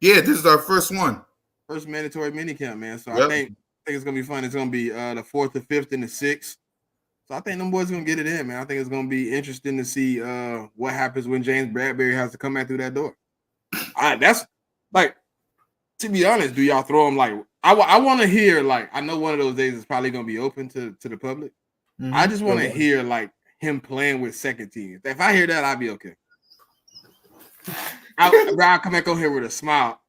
Yeah, this is our first one. First mandatory minicamp, man. So I think it's gonna be fun. It's gonna be the 4th, the 5th, and the 6th. So I think them boys gonna get it in, man. I think it's gonna be interesting to see what happens when James Bradbury has to come back through that door. That's like, to be honest, do y'all throw him like? I want to hear like, I know one of those days is probably gonna be open to the public. Mm-hmm. I just want to hear like him playing with second team. If I hear that, I'll be okay. I'll come back over here with a smile.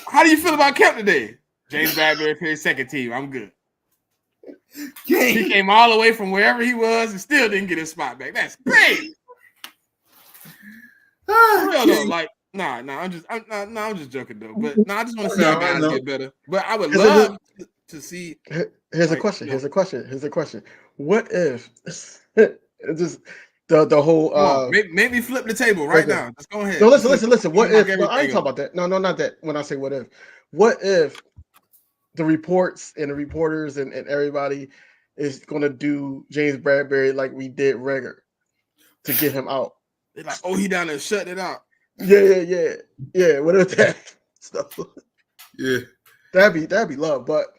How do you feel about camp today? James Bradbury plays second team. I'm good. He came all the way from wherever he was and still didn't get his spot back. That's great. For real though, like I'm just joking though. But I just want to see our guys get better. But I would love to see. Here's a question. Here's a question. What if just the whole maybe flip the table right now. Let's go ahead. No, listen. What if? No, I ain't talking about that. No, not that. When I say what if, the reports and the reporters and everybody is going to do James Bradbury like we did Reagor to get him out? They're like, oh, he down there shutting it out. Yeah. What if that stuff? Yeah, that'd be love. But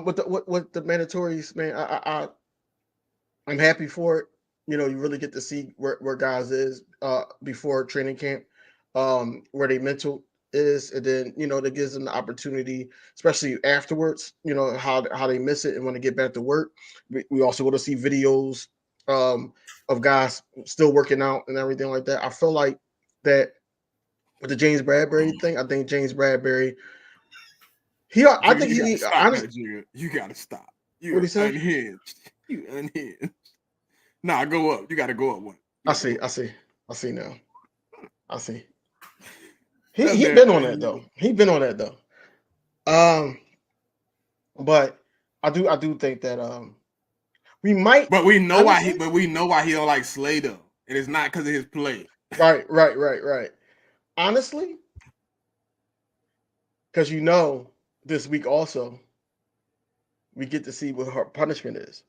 with the mandatories, man, I'm happy for it. You really get to see where guys is before training camp, where they mental is, and then that gives them the opportunity, especially afterwards. How they miss it and want to get back to work. We also want to see videos of guys still working out and everything like that. I feel like that with the James Bradbury thing. I think James Bradbury. You gotta stop. What he said? Unhinged. You unhinged. Nah, go up. You got to go up one. I see now. I see. He been on that though. But I do think that we might. But we know why he don't like Slay though, and it's not because of his play. Right. Honestly, because this week also we get to see what her punishment is.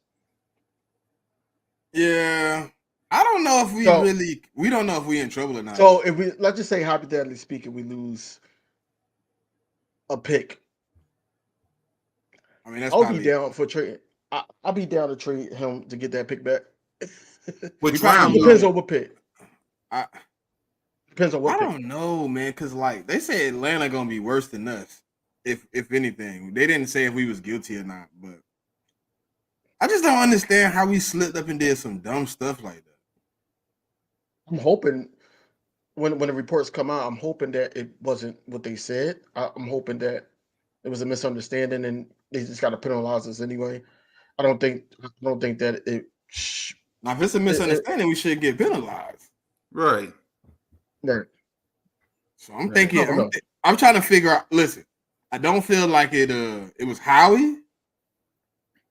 Yeah. I don't know if So- we don't know if we in trouble or not. So if we let's just say hypothetically speaking, we lose a pick. I mean, that's I'll be probably down for trading. I'll be down to trade him to get that pick back. Which probably round? Depends though? on what pick. I Depends on what I pick. don't know, man, because like they say Atlanta gonna be worse than us. If anything, they didn't say if we was guilty or not, but I just don't understand how we slipped up and did some dumb stuff like that. I'm hoping when the reports come out, I'm hoping that it wasn't what they said. I'm hoping that it was a misunderstanding and they just got to penalize us anyway. I don't think that it. Now, if it's a misunderstanding, we should get penalized. Right. Right. So I'm Right. thinking, No. I'm trying to figure out. Listen, I don't feel like it was Howie.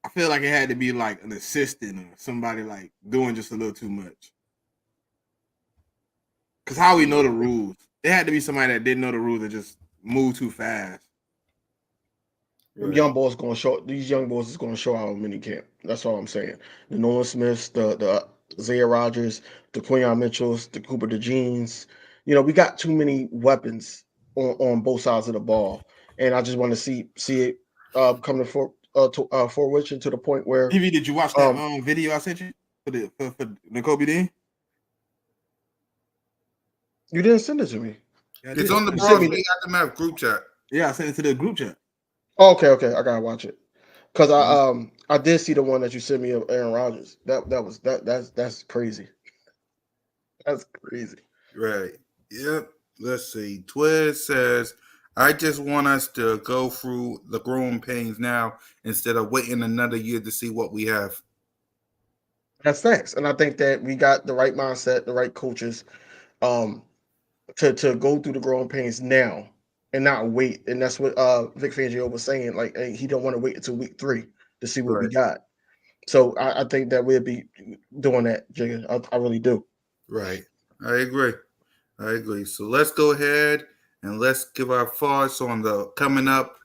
I feel like it had to be like an assistant or somebody like doing just a little too much. Because Howie know the rules. It had to be somebody that didn't know the rules and just moved too fast. Right. Young boys going to show. These young boys is going to show out in minicamp. That's all I'm saying. The Nolan Smiths, the Isaiah Rogers, the Quinyon Mitchells, the Cooper DeJeans. You know, we got too many weapons on both sides of the ball, and I just want to see it come to fruition to the point where TV, did you watch that video I sent you for N'Kobe Dean? you didn't send it to me. Yeah, It's on the You sent me Bros Aftermath group chat. Yeah, I sent it to the group chat. Oh, okay, I gotta watch it because I did see the one that you sent me of Aaron Rodgers. That's crazy. That's crazy. Right. Yep. Let's see. Twiz says, I just want us to go through the growing pains now instead of waiting another year to see what we have. That's thanks, and I think that we got the right mindset, the right coaches, to go through the growing pains now and not wait. And that's what Vic Fangio was saying. Like he don't want to wait until week 3 to see what we Right. got. So I think that we'll be doing that, Jigga. I really do. Right. I agree. So let's go ahead and let's give our thoughts on the coming up.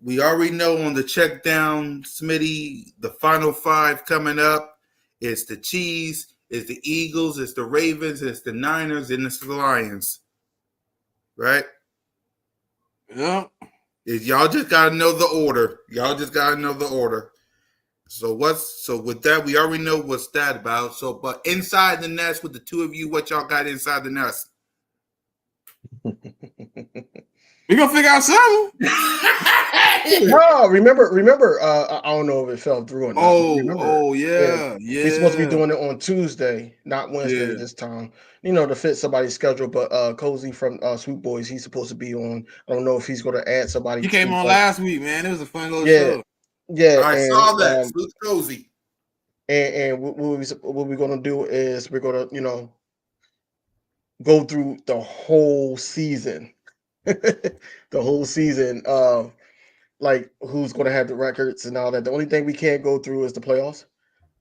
We already know on the check down, Smitty, the final 5 coming up. It's the Chiefs, it's the Eagles, it's the Ravens, it's the Niners, and it's the Lions. Right? Yeah. Y'all just gotta know the order. So with that, we already know what's that about. So, but inside the nest with the two of you, what y'all got inside the nest? We gonna figure out something. No, remember. I don't know if it fell through or not. Yeah. We're supposed to be doing it on Tuesday, not Wednesday this time. You know, to fit somebody's schedule. But Cozy from Swoop Boys, he's supposed to be on. I don't know if he's going to add somebody. He came on last week, man. It was a fun little show. Yeah, I saw that. Swoop Cozy. And what we're going to do is we're going to, go through the whole season, the whole season of like who's going to have the records and all that. The only thing we can't go through is the playoffs.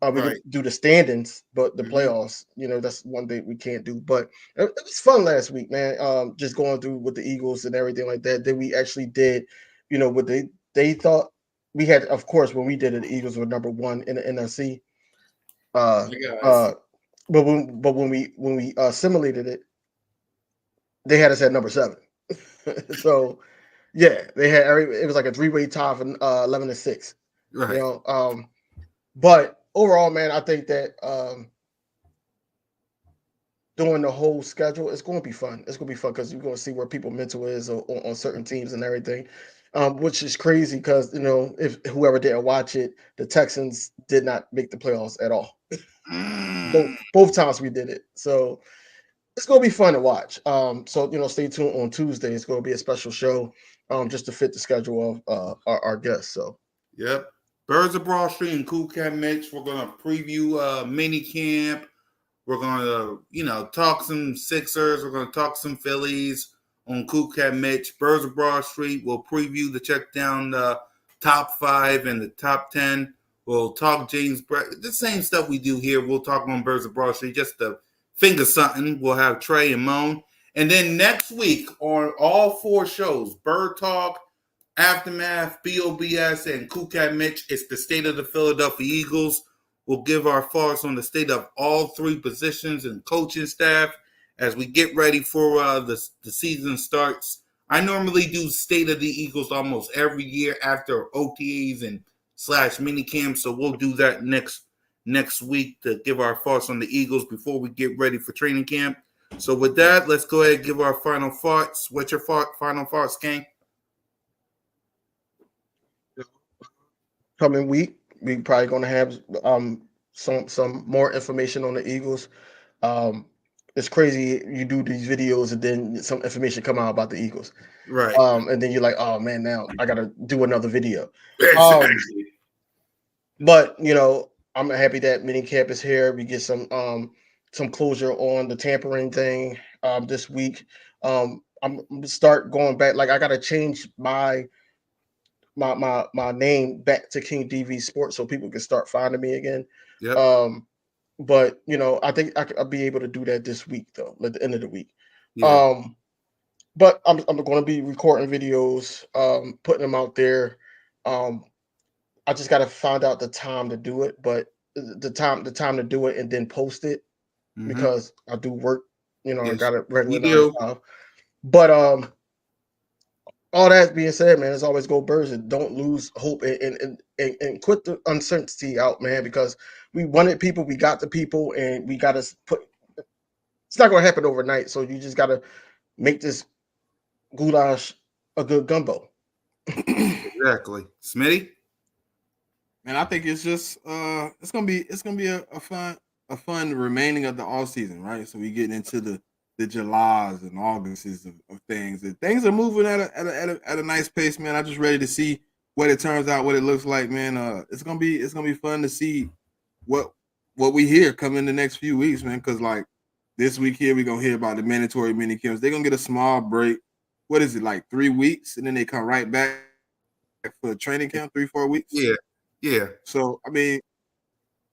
We can do the standings, but the playoffs, that's one thing we can't do. But it was fun last week, man. Just going through with the Eagles and everything like that. Then we actually did, what they thought we had. Of course, when we did it, the Eagles were number 1 in the NFC. But when we simulated it, they had us at number 7. So yeah, they had it was like a 3-way tie for 11-6. Right. But overall, man, I think that doing the whole schedule, it's going to be fun. It's going to be fun because you're going to see where people mental is on certain teams and everything, which is crazy because, if whoever didn't watch it, the Texans did not make the playoffs at all. Both times we did it. So it's going to be fun to watch. So, stay tuned on Tuesday. It's going to be a special show just to fit the schedule of our guests. So, yep. Birds of Broad Street and Cool Cat Mix. We're going to preview mini camp. We're going to, talk some Sixers. We're going to talk some Phillies on Cool Cat Mitch. Birds of Broad Street. We'll preview the check down the top 5 and the top 10. We'll talk James Brett. The same stuff we do here. We'll talk on Birds of Broad Street just to finger something. We'll have Trey and Moan. And then next week on all 4 shows, Bird Talk, Aftermath, BOBS, and Cool Cat Mitch, it's the state of the Philadelphia Eagles. We'll give our thoughts on the state of all three positions and coaching staff as we get ready for the season starts. I normally do State of the Eagles almost every year after OTAs and / mini camps, so we'll do that next week to give our thoughts on the Eagles before we get ready for training camp. So with that, let's go ahead and give our final thoughts. What's your final thoughts, King? Coming week, we probably going to have some more information on the Eagles. It's crazy you do these videos and then some information come out about the Eagles, Right. and then you're like, oh man, now I got to do another video. Exactly. But I'm happy that minicamp is here. We get some closure on the tampering thing this week. I'm gonna start going back. Like I gotta change my name back to King DV Sports so people can start finding me again. Yep. But I think I'll be able to do that this week though, at the end of the week. Yeah. But I'm going to be recording videos, putting them out there. I just got to find out the time to do it, but the time to do it and then post it because I do work. Yes, I got a regular you do. 9 to 5. But all that being said, man, as always, go Birds and don't lose hope and quit the uncertainty out, man, because we wanted people, we got the people, and we got to put. It's not going to happen overnight, so you just got to make this goulash a good gumbo. Exactly, Smitty. Man, I think it's just it's gonna be a fun remaining of the all season, right? So we getting into the Julys and Augusts of things. And things are moving at a nice pace, man. I'm just ready to see what it turns out, what it looks like, man. It's gonna be fun to see what we hear come in the next few weeks, man. Because like this week here, we're gonna hear about the mandatory mini camps. They're gonna get a small break. What is it, like 3 weeks, and then they come right back for training camp, 3-4 weeks? Yeah. So I mean,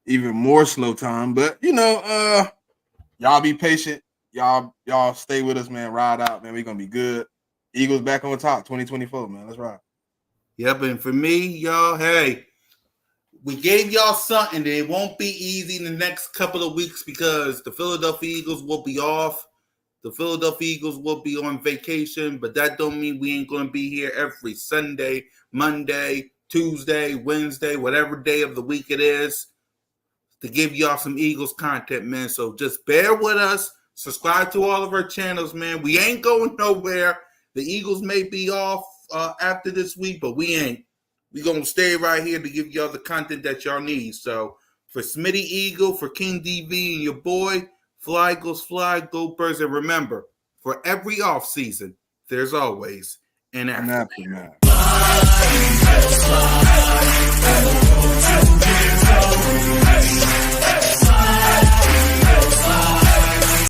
even more slow time, but y'all be patient. Y'all stay with us, man. Ride out, man. We're gonna be good. Eagles back on top 2024, man. Let's ride. Yep, and for me, y'all, hey, we gave y'all something. It won't be easy in the next couple of weeks because the Philadelphia Eagles will be off. The Philadelphia Eagles will be on vacation, but that don't mean we ain't going to be here every Sunday, Monday, Tuesday, Wednesday, whatever day of the week it is, to give y'all some Eagles content, man. So just bear with us. Subscribe to all of our channels, man. We ain't going nowhere. The Eagles may be off after this week, but we ain't. We're going to stay right here to give y'all the content that y'all need. So for Smitty Eagle, for King DV, and your boy, Fly Eagles Fly, go Birds. And remember, for every offseason, there's always an aftermath.